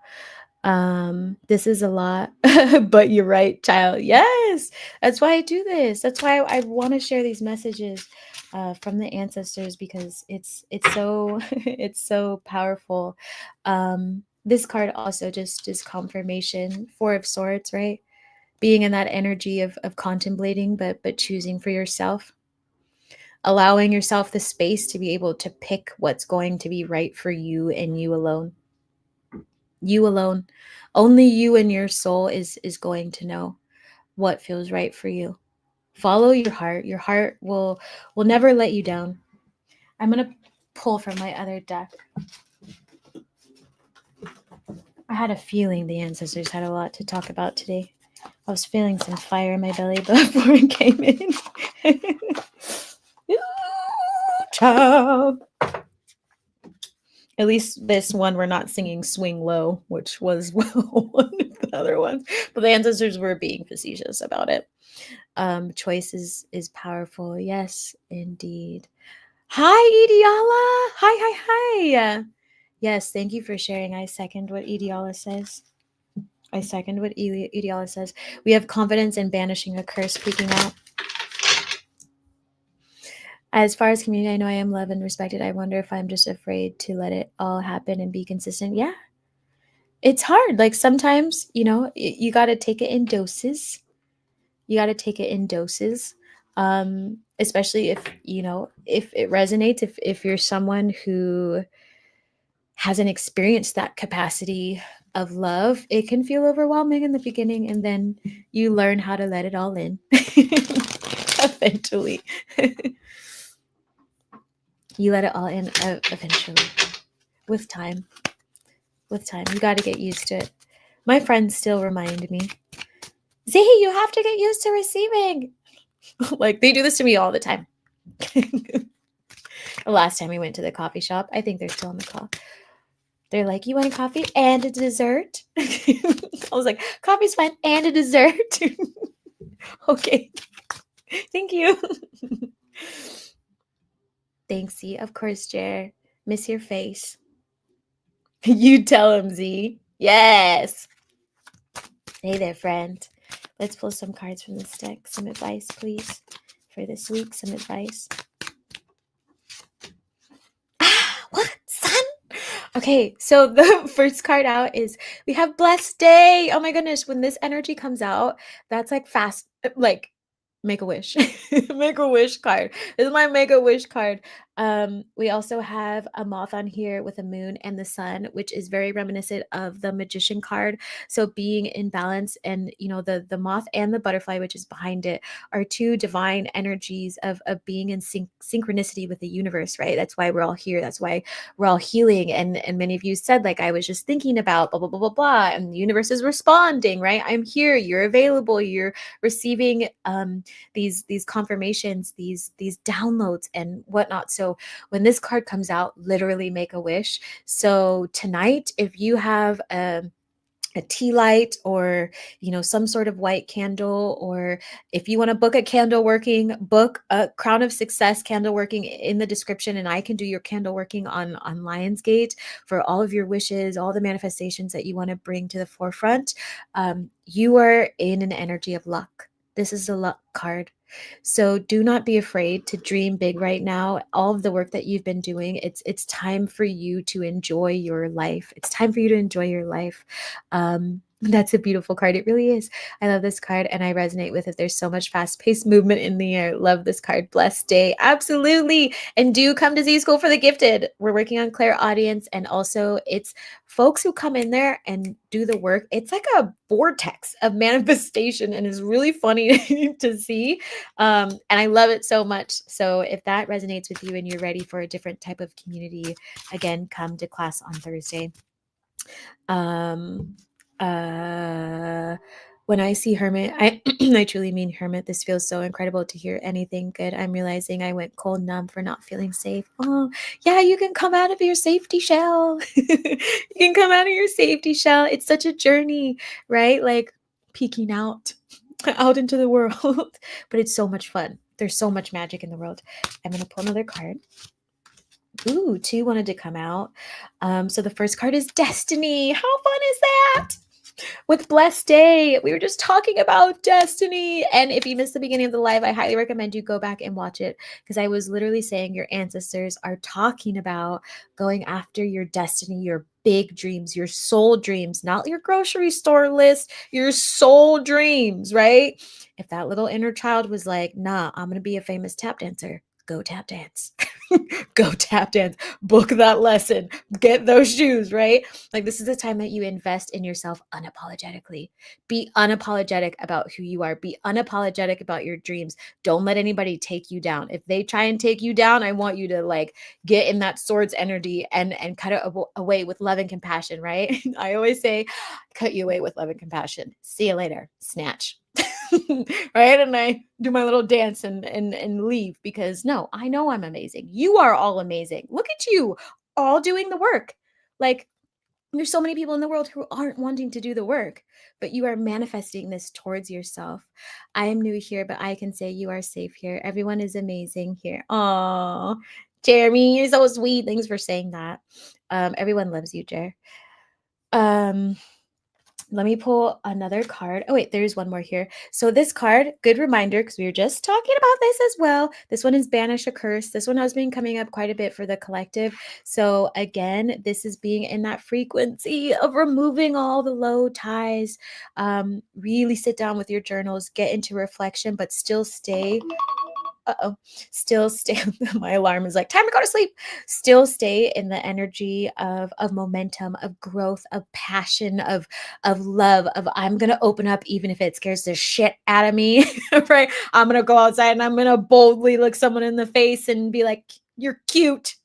This is a lot. But you're right, child. Yes, that's why I do this. That's why I want to share these messages from the ancestors, because it's so it's so powerful. This card also just is confirmation. Four of Swords, right? Being in that energy of contemplating, but choosing for yourself, allowing yourself the space to be able to pick what's going to be right for you and you alone. You alone. Only you and your soul is going to know what feels right for you. Follow your heart. Your heart will never let you down. I'm going to pull from my other deck. I had a feeling the ancestors had a lot to talk about today. I was feeling some fire in my belly before it came in. Ooh, child. At least this one, we're not singing Swing Low, which was one of the other ones. But the ancestors were being facetious about it. Choice is powerful. Yes, indeed. Hi, Ideala. Hi. Yes, thank you for sharing. I second what Ideala says. Ideala says. We have confidence in banishing a curse, speaking out. As far as community, I know I am loved and respected. I wonder if I'm just afraid to let it all happen and be consistent. Yeah, it's hard. Like sometimes, you got to take it in doses. You got to take it in doses. Especially if it resonates, if you're someone who hasn't experienced that capacity of love, it can feel overwhelming in the beginning, and then you learn how to let it all in. Eventually. You let it all in eventually. With time. You got to get used to it. My friends still remind me, Zee, you have to get used to receiving. Like, they do this to me all the time. The last time we went to the coffee shop, I think they're still on the call. They're like, you want a coffee and a dessert? I was like, coffee's fine and a dessert. Okay. Thank you. Thanks, Z. Of course, Jer. Miss your face. You tell him, Z. Yes. Hey there, friend. Let's pull some cards from this deck. Some advice, please. For this week, some advice. What, son? Okay, so the first card out is we have Blessed Day. Oh my goodness, when this energy comes out, that's like fast, like make a wish. Make a wish card. This is my make a wish card. We also have a moth on here with a moon and the sun, which is very reminiscent of the magician card. So being in balance, and the moth and the butterfly, which is behind it, are two divine energies of being in synchronicity with the universe, right? That's why we're all here. That's why we're all healing. And many of you said, like, I was just thinking about blah blah blah blah blah, and the universe is responding, right? I'm here, you're available, you're receiving these confirmations, these downloads and whatnot. So when this card comes out, literally make a wish. So tonight, if you have a tea light, or some sort of white candle, or if you want to book a candle working, book a Crown of Success candle working in the description, and I can do your candle working on Lionsgate for all of your wishes, all the manifestations that you want to bring to the forefront. You are in an energy of luck. This is the luck card. So do not be afraid to dream big right now. All of the work that you've been doing, it's time for you to enjoy your life. It's time for you to enjoy your life. That's a beautiful card. It really is. I love this card and I resonate with it. There's so much fast-paced movement in the air. Love this card. Blessed day. Absolutely. And do come to Z School for the Gifted. We're working on clairaudience, and also it's folks who come in there and do the work. It's like a vortex of manifestation and is really funny to see. And I love it so much. So if that resonates with you and you're ready for a different type of community, again, come to class on Thursday. When I see Hermit, I I truly mean Hermit. This feels so incredible to hear anything good. I'm realizing I went cold numb for not feeling safe. Oh, yeah, you can come out of your safety shell. You can come out of your safety shell. It's such a journey, right? Like peeking out into the world, but it's so much fun. There's so much magic in the world. I'm going to pull another card. Ooh, 2 wanted to come out. So the first card is Destiny. How fun is that? With Blessed Day, we were just talking about destiny. And if you missed the beginning of the live, I highly recommend you go back and watch it, because I was literally saying your ancestors are talking about going after your destiny, your big dreams, your soul dreams, not your grocery store list, your soul dreams, right? If that little inner child was like, nah, I'm going to be a famous tap dancer, go tap dance. Go tap dance, book that lesson, get those shoes, right? Like, this is the time that you invest in yourself unapologetically. Be unapologetic about who you are. Be unapologetic about your dreams. Don't let anybody take you down. If they try and take you down, I want you to like get in that sword's energy and cut it away with love and compassion, right? I always say, cut you away with love and compassion. See you later. Snatch. Right? And I do my little dance and leave, because no, I know I'm amazing. You are all amazing. Look at you all doing the work. Like, there's so many people in the world who aren't wanting to do the work, but you are manifesting this towards yourself. I am new here, but I can say you are safe here. Everyone is amazing here. Aw, Jeremy, you're so sweet. Thanks for saying that. Everyone loves you, Jer. Let me pull another card. Oh, wait, there's one more here. So this card, good reminder, because we were just talking about this as well. This one is Banish a Curse. This one has been coming up quite a bit for the collective. So again, this is being in that frequency of removing all the low ties. Really sit down with your journals, get into reflection, but still stay still stay. My alarm is like, time to go to sleep. Still stay in the energy of momentum, of growth, of passion, of love, of I'm gonna open up even if it scares the shit out of me. Right? I'm gonna go outside and I'm gonna boldly look someone in the face and be like, you're cute.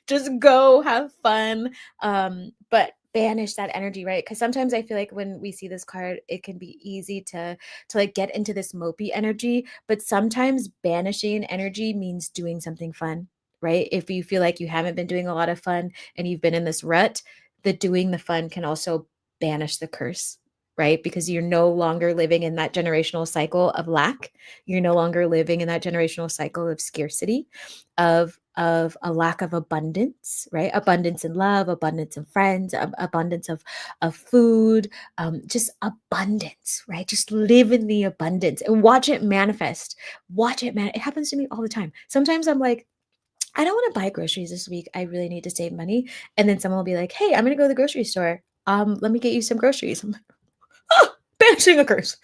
Just go have fun. But banish that energy, right? Because sometimes I feel like when we see this card, it can be easy to like get into this mopey energy, but sometimes banishing energy means doing something fun, right? If you feel like you haven't been doing a lot of fun and you've been in this rut, the doing the fun can also banish the curse, right? Because you're no longer living in that generational cycle of lack. You're no longer living in that generational cycle of scarcity, of a lack of abundance, right? Abundance in love, abundance in friends, abundance of food, just abundance, right? Just live in the abundance and watch it manifest. Watch it, man. It happens to me all the time. Sometimes I'm like, I don't want to buy groceries this week. I really need to save money. And then someone will be like, hey, I'm going to go to the grocery store. Let me get you some groceries. I'm like, oh, banishing a curse.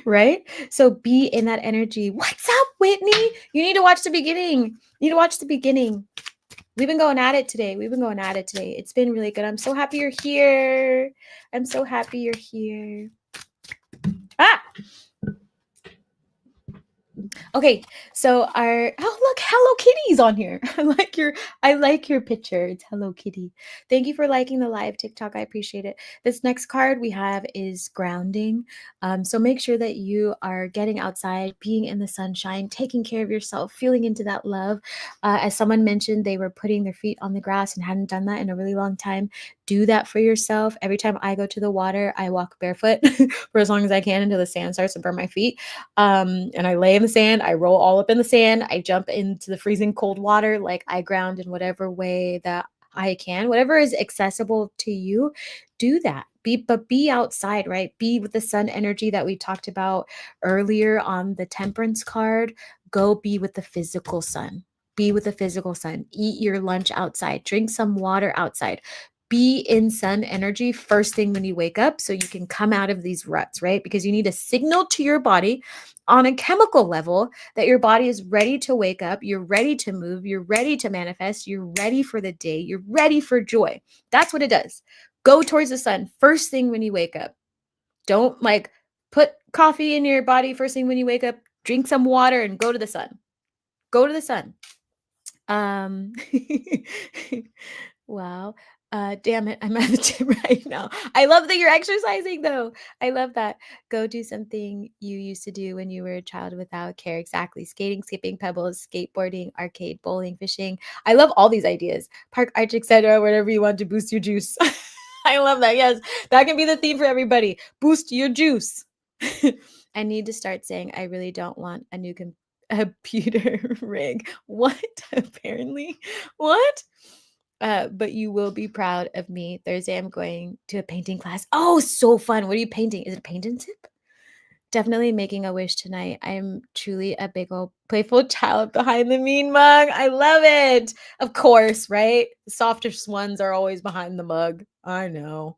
Right? So be in that energy. What's up, Whitney? You need to watch the beginning. You need to watch the beginning. We've been going at it today. It's been really good. I'm so happy you're here. I'm so happy you're here. Ah! Okay, so our look, Hello Kitty's on here. I like your picture. It's Hello Kitty. Thank you for liking the live TikTok. I appreciate it. This next card we have is grounding. So make sure that you are getting outside, being in the sunshine, taking care of yourself, feeling into that love. As someone mentioned, they were putting their feet on the grass and hadn't done that in a really long time. Do that for yourself. Every time I go to the water, I walk barefoot for as long as I can until the sand starts to burn my feet. And I lay in the sand, I roll all up in the sand, I jump into the freezing cold water, like I ground in whatever way that I can, whatever is accessible to you, do that. Be outside, right? Be with the sun energy that we talked about earlier on the temperance card. Go be with the physical sun. Be with the physical sun. Eat your lunch outside. Drink some water outside. Be in sun energy first thing when you wake up so you can come out of these ruts, right? Because you need a signal to your body on a chemical level that your body is ready to wake up, you're ready to move, you're ready to manifest, you're ready for the day, you're ready for joy. That's what it does. Go towards the sun first thing when you wake up. Don't like put coffee in your body first thing when you wake up. Drink some water and go to the sun. Go to the sun. Um Wow. Damn it, I'm at the gym right now. I love that you're exercising though. I love that. Go do something you used to do when you were a child without care. Exactly. Skating, skipping, pebbles, skateboarding, arcade, bowling, fishing. I love all these ideas. Park, arch, etc. Whatever you want to boost your juice. I love that. Yes, that can be the theme for everybody. Boost your juice. I need to start saying I really don't want a new computer rig. What? Apparently. What? But you will be proud of me. Thursday, I'm going to a painting class. Oh, so fun. What are you painting? Is it a paint and sip? Definitely making a wish tonight. I'm truly a big old playful child behind the mean mug. I love it. Of course, right? The softest ones are always behind the mug. I know.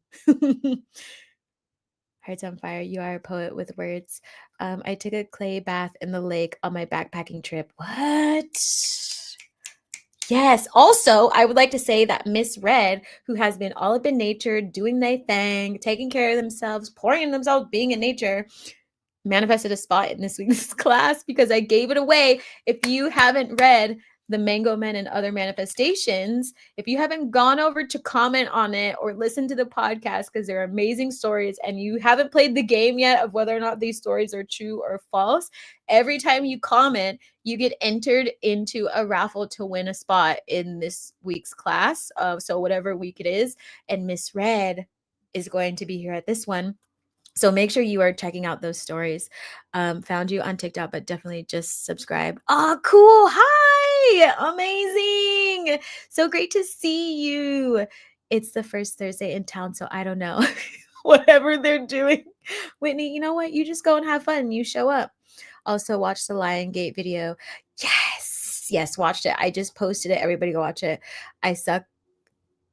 Hearts on fire. You are a poet with words. I took a clay bath in the lake on my backpacking trip. What? Yes. Also, I would like to say that Miss Red, who has been all up in nature, doing their thing, taking care of themselves, pouring in themselves, being in nature, manifested a spot in this week's class because I gave it away. If you haven't read The Mango Men and Other Manifestations, if you haven't gone over to comment on it or listen to the podcast, because they're amazing stories, and you haven't played the game yet of whether or not these stories are true or false, every time you comment, you get entered into a raffle to win a spot in this week's class. So whatever week it is, and Miss Red is going to be here at this one. So make sure you are checking out those stories. Found you on TikTok, but definitely just subscribe. Oh, cool. Hi. Amazing. So great to see you. It's the first Thursday in town, so I don't know. Whatever they're doing. Whitney, you know what? You just go and have fun. You show up. Also, watch the Lion Gate video. Yes. Yes, watched it. I just posted it. Everybody go watch it. I suck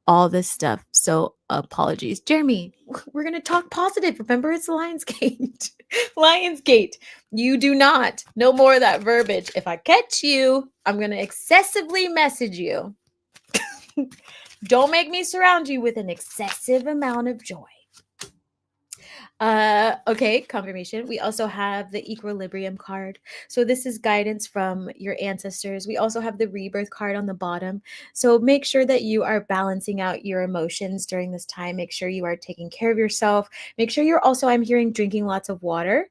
all this stuff. So apologies. Jeremy, we're going to talk positive. Remember, it's Lionsgate. Lionsgate. You do not. No more of that verbiage. If I catch you, I'm going to excessively message you. Don't make me surround you with an excessive amount of joy. Okay, confirmation. We also have the equilibrium card. So this is guidance from your ancestors. We also have the rebirth card on the bottom. So make sure that you are balancing out your emotions during this time. Make sure you are taking care of yourself. Make sure you're also, I'm hearing, drinking lots of water.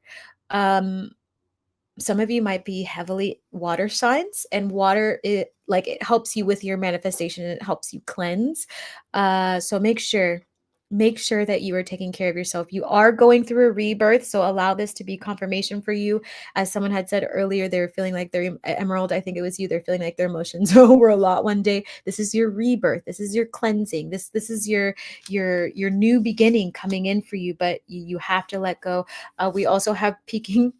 Some of you might be heavily water signs, and water, it helps you with your manifestation, and it helps you cleanse. So make sure that you are taking care of yourself. You are going through a rebirth, so allow this to be confirmation for you. As someone had said earlier, they were feeling like their Emerald, I think it was you, they're feeling like their emotions were a lot one day. This is your rebirth. This is your cleansing. This is your new beginning coming in for you, but you have to let go. We also have peaking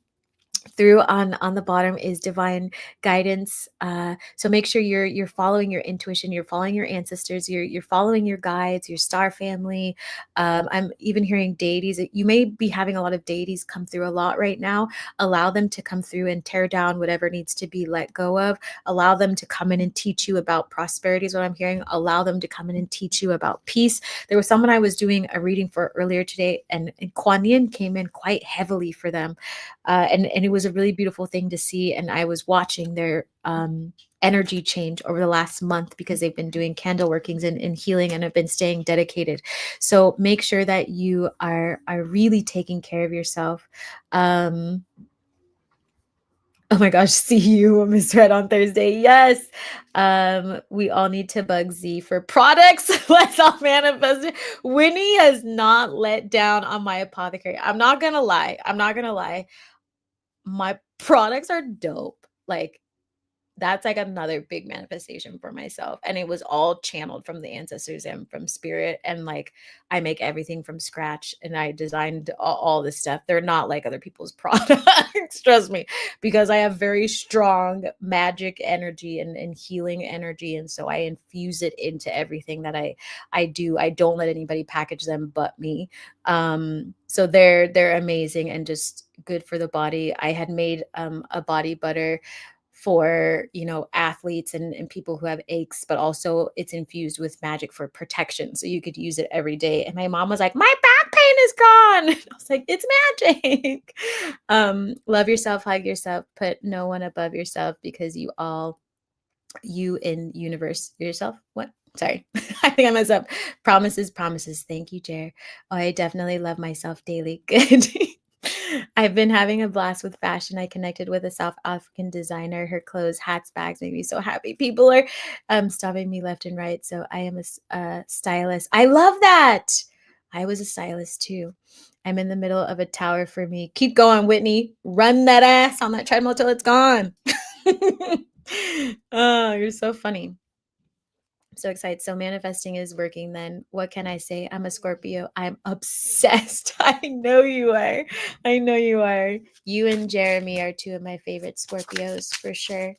through on the bottom is divine guidance. So make sure you're following your intuition, you're following your ancestors, you're following your guides, your star family. I'm even hearing deities. You may be having a lot of deities come through a lot right now. Allow them to come through and tear down whatever needs to be let go of. Allow them to come in and teach you about prosperity is what I'm hearing. Allow them to come in and teach you about peace. There was someone I was doing a reading for earlier today, and Kuan Yin came in quite heavily for them. And it was a really beautiful thing to see. And I was watching their energy change over the last month because they've been doing candle workings and healing and have been staying dedicated. So make sure that you are really taking care of yourself. Oh my gosh, see you, Miss Red, on Thursday. Yes. We all need to bug Z for products. Let's all manifest it. Winnie has not let down on my apothecary. I'm not gonna lie. My products are dope. Like, that's like another big manifestation for myself. And it was all channeled from the ancestors and from spirit. And like, I make everything from scratch and I designed all this stuff. They're not like other people's products, trust me, because I have very strong magic energy and healing energy. And so I infuse it into everything that I do. I don't let anybody package them but me. So they're amazing and just good for the body. I had made a body butter for, athletes and people who have aches, but also it's infused with magic for protection, so you could use it every day. And my mom was like, my back pain is gone. I was like, it's magic. Love yourself, hug yourself, put no one above yourself, because you in universe yourself. What? Sorry. I think I messed up. Promises. Thank you, Jer. Oh, I definitely love myself daily. Good. I've been having a blast with fashion. I connected with a South African designer. Her clothes, hats, bags make me so happy. People are stopping me left and right. So I am a stylist. I love that. I was a stylist too. I'm in the middle of a tower for me. Keep going, Whitney. Run that ass on that treadmill till it's gone. Oh, you're so funny. So excited. So manifesting is working then. What can I say? I'm a Scorpio. I'm obsessed. I know you are. You and Jeremy are two of my favorite Scorpios for sure.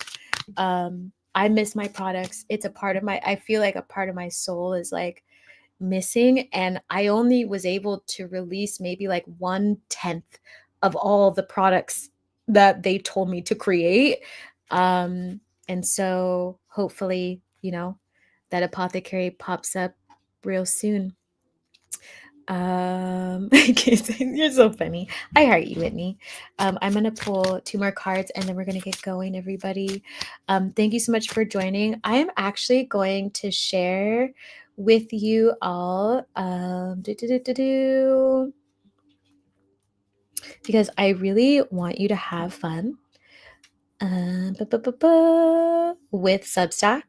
I miss my products. It's a part of I feel like a part of my soul is like missing. And I only was able to release maybe like 1/10 of all the products that they told me to create. And so hopefully, that apothecary pops up real soon. You're so funny. I heart you, Whitney. I'm gonna pull 2 more cards and then we're gonna get going, everybody. Thank you so much for joining. I am actually going to share with you all because I really want you to have fun with Substack,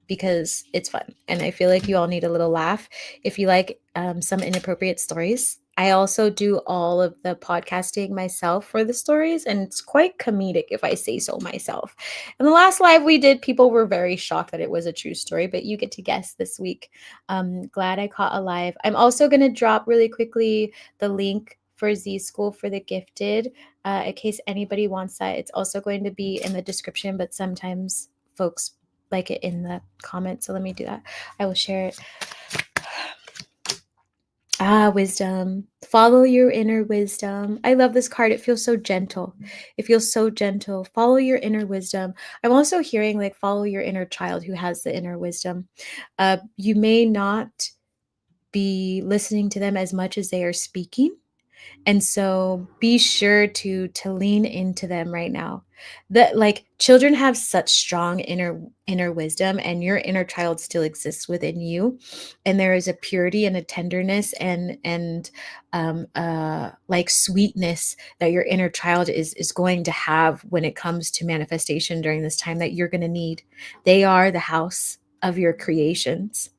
because it's fun and I feel like you all need a little laugh. If you like some inappropriate stories, I also do all of the podcasting myself for the stories, and it's quite comedic if I say so myself. And the last live we did, people were very shocked that it was a true story, but you get to guess this week. Glad I caught a live. I'm also going to drop really quickly the link for Z School for the Gifted, in case anybody wants that. It's also going to be in the description, but sometimes folks like it in the comments. So let me do that. I will share it. Wisdom. Follow your inner wisdom. I love this card. It feels so gentle. Follow your inner wisdom. I'm also hearing like follow your inner child who has the inner wisdom. You may not be listening to them as much as they are speaking. And so be sure to lean into them right now. That, like, children have such strong inner wisdom, and your inner child still exists within you. And there is a purity and a tenderness and like sweetness that your inner child is going to have when it comes to manifestation during this time that you're going to need. They are the house of your creations.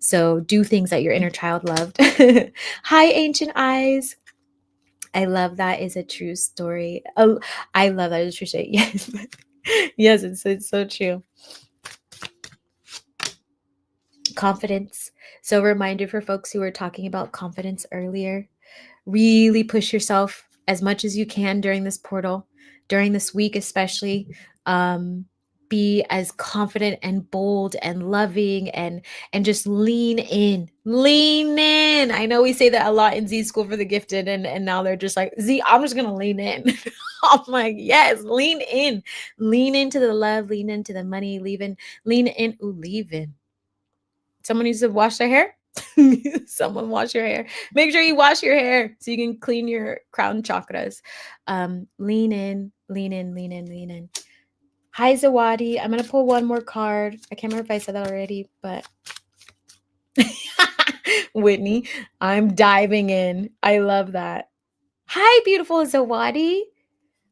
So do things that your inner child loved. Hi, Ancient Eyes. I love that is a true story. Oh, I love that is a true story. Yes. Yes, it's so true. Confidence. So reminder for folks who were talking about confidence earlier, really push yourself as much as you can during this portal, during this week especially. Be as confident and bold and loving and just lean in. I know we say that a lot in Z School for the Gifted, and now they're just like, Z, I'm just gonna lean in. I'm like, yes, lean into the love, lean into the money, lean in. Someone needs to wash their hair. Someone wash your hair. Make sure you wash your hair so you can clean your crown chakras. Lean in, lean in, lean in, lean in. Hi, Zawadi. I'm going to pull one more card. I can't remember if I said that already, but Whitney, I'm diving in. I love that. Hi, beautiful Zawadi.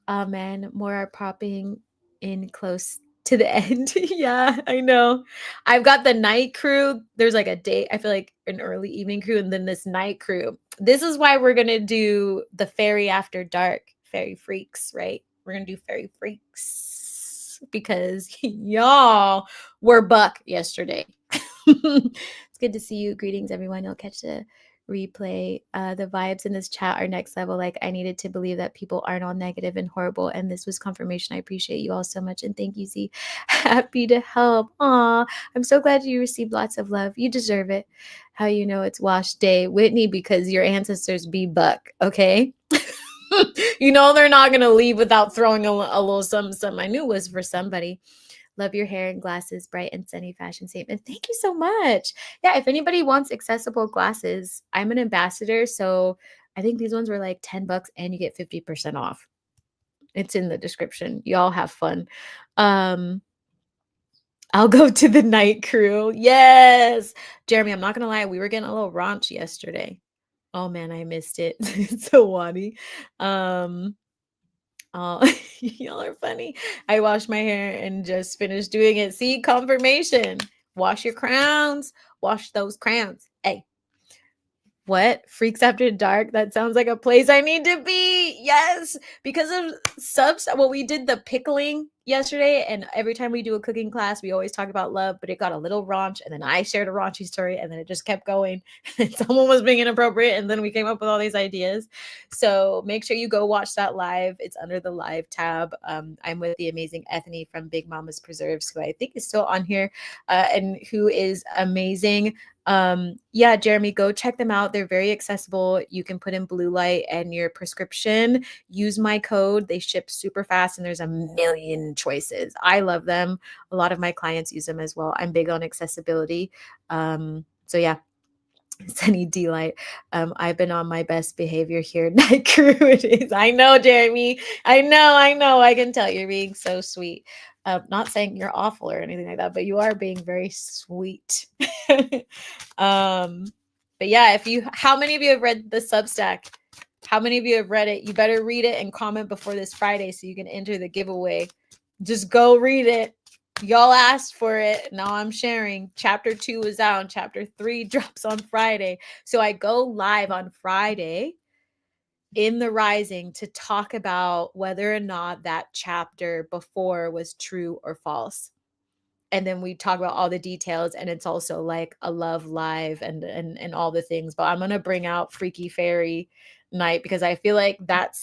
Oh man, more are popping in close to the end. Yeah, I know. I've got the night crew. There's like a day, I feel like an early evening crew, and then this night crew. This is why we're gonna do the fairy after dark, fairy freaks, right? We're gonna do fairy freaks because y'all were buck yesterday. It's good to see you. Greetings, everyone. You'll catch the replay. The vibes in this chat are next level. Like, I needed to believe that people aren't all negative and horrible, and this was confirmation. I appreciate you all so much, and thank you, Z. Happy to help. Aw, I'm so glad you received lots of love. You deserve it. How you know it's wash day, Whitney? Because your ancestors be buck, okay? You know they're not gonna leave without throwing a little something. I knew it was for somebody. Love your hair and glasses, bright and sunny fashion statement. Thank you so much. Yeah, if anybody wants accessible glasses, I'm an ambassador. So I think these ones were like $10 and you get 50% off. It's in the description. Y'all have fun. I'll go to the night crew. Yes. Jeremy, I'm not going to lie. We were getting a little raunchy yesterday. Oh man, I missed it. It's so wadi. Oh, y'all are funny. I washed my hair and just finished doing it. See, confirmation. Wash your crowns. Wash those crowns. Hey, what? Freaks After Dark? That sounds like a place I need to be. Yes, because of subs. Well, we did the pickling yesterday, and every time we do a cooking class, we always talk about love, but it got a little raunch, and then I shared a raunchy story, and then it just kept going. And someone was being inappropriate, and then we came up with all these ideas. So make sure you go watch that live. It's under the live tab. I'm with the amazing Ethany from Big Mama's Preserves, who I think is still on here, and who is amazing. Yeah, Jeremy, go check them out. They're very accessible. You can put in blue light and your prescription. Use my code. They ship super fast and there's a million choices. I love them. A lot of my clients use them as well. I'm big on accessibility. So yeah, Sunny Delight. I've been on my best behavior here. Night crew it is. I know, Jeremy. I know. I can tell you're being so sweet. Not saying you're awful or anything like that, but you are being very sweet. But yeah, how many of you have read the Substack? How many of you have read it? You better read it and comment before this Friday so you can enter the giveaway. Just go read it. Y'all asked for it. Now I'm sharing. Chapter 2 is out. Chapter 3 drops on Friday. So I go live on Friday in the Rising to talk about whether or not that chapter before was true or false. And then we talk about all the details, and it's also like a love live and all the things. But I'm gonna bring out Freaky Fairy night because I feel like that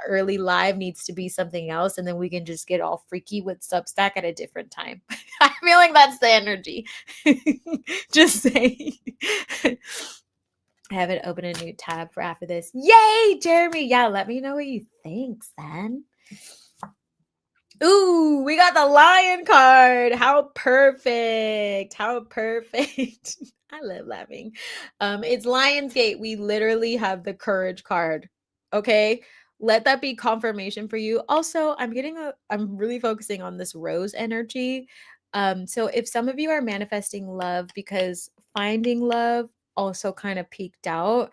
early live needs to be something else, and then we can just get all freaky with Substack at a different time. I feel like that's the energy. Just saying. I haven't opened a new tab for after this. Yay, Jeremy! Yeah, let me know what you think, then. Ooh, we got the lion card. How perfect. How perfect. I love laughing. It's Lionsgate. We literally have the courage card. Okay. Let that be confirmation for you. Also, I'm really focusing on this rose energy. So if some of you are manifesting love because finding love also kind of peaked out,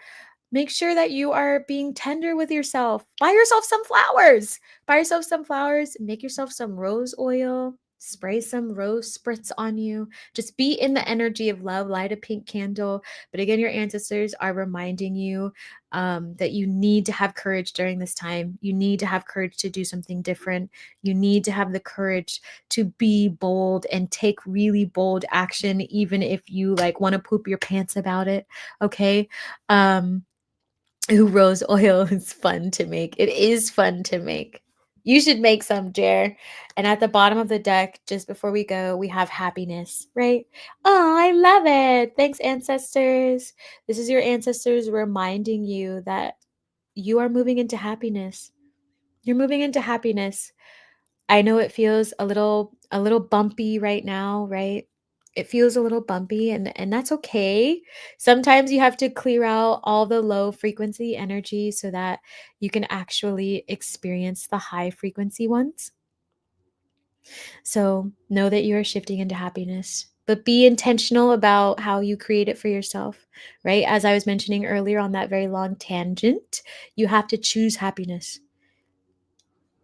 make sure that you are being tender with yourself. Buy yourself some flowers. Buy yourself some flowers. Make yourself some rose oil. Spray some rose spritz on you. Just be in the energy of love. Light a pink candle. But again, your ancestors are reminding you that you need to have courage during this time. You need to have courage to do something different. You need to have the courage to be bold and take really bold action, even if you like want to poop your pants about it. Okay. Ooh, rose oil is fun to make. It is fun to make. You should make some, Jer. And at the bottom of the deck, just before we go, we have happiness, right? Oh, I love it. Thanks, ancestors. This is your ancestors reminding you that you are moving into happiness. You're moving into happiness. I know it feels a little bumpy right now, right? it feels a little bumpy, and that's okay. Sometimes you have to clear out all the low frequency energy so that you can actually experience the high frequency ones. So know that you are shifting into happiness, but be intentional about how you create it for yourself, right? As I was mentioning earlier on that very long tangent, you have to choose happiness.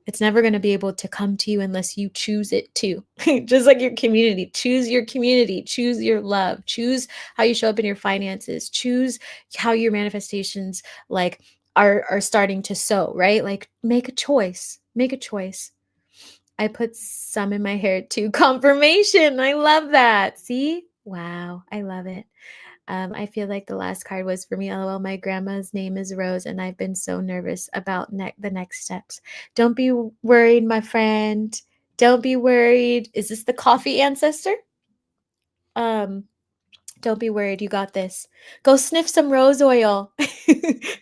It's never going to be able to come to you unless you choose it too. Just like your community, choose your love, choose how you show up in your finances, choose how your manifestations like are starting to sow, right? Like make a choice. Make a choice. I put some in my hair too. Confirmation. I love that. See? Wow. I love it. I feel like the last card was for me. LOL, my grandma's name is Rose, and I've been so nervous about the next steps. Don't be worried, my friend. Don't be worried. Is this the coffee ancestor? Um, don't be worried. You got this. Go sniff some rose oil.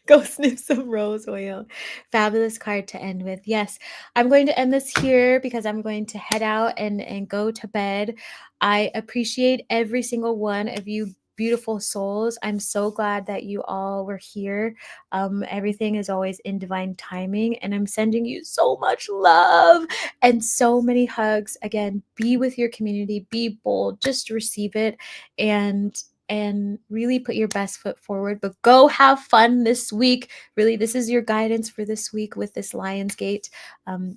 Go sniff some rose oil. Fabulous card to end with. Yes, I'm going to end this here because I'm going to head out and go to bed. I appreciate every single one of you beautiful souls. I'm so glad that you all were here. Everything is always in divine timing, and I'm sending you so much love and so many hugs. Again, be with your community, be bold, just receive it, and really put your best foot forward. But go have fun this week. Really, this is your guidance for this week with this Lionsgate.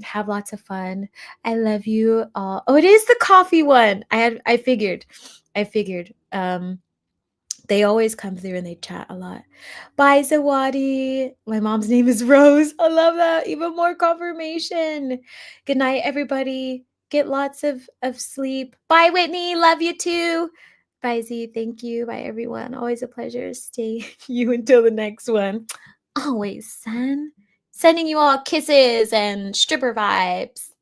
Have lots of fun. I love you all. Oh, it is the coffee one. I figured. They always come through and they chat a lot. Bye, Zawadi. My mom's name is Rose. I love that. Even more confirmation. Good night, everybody. Get lots of sleep. Bye, Whitney. Love you too. Bye, Z. Thank you. Bye, everyone. Always a pleasure. Stay you until the next one. Always, son. Sending you all kisses and stripper vibes.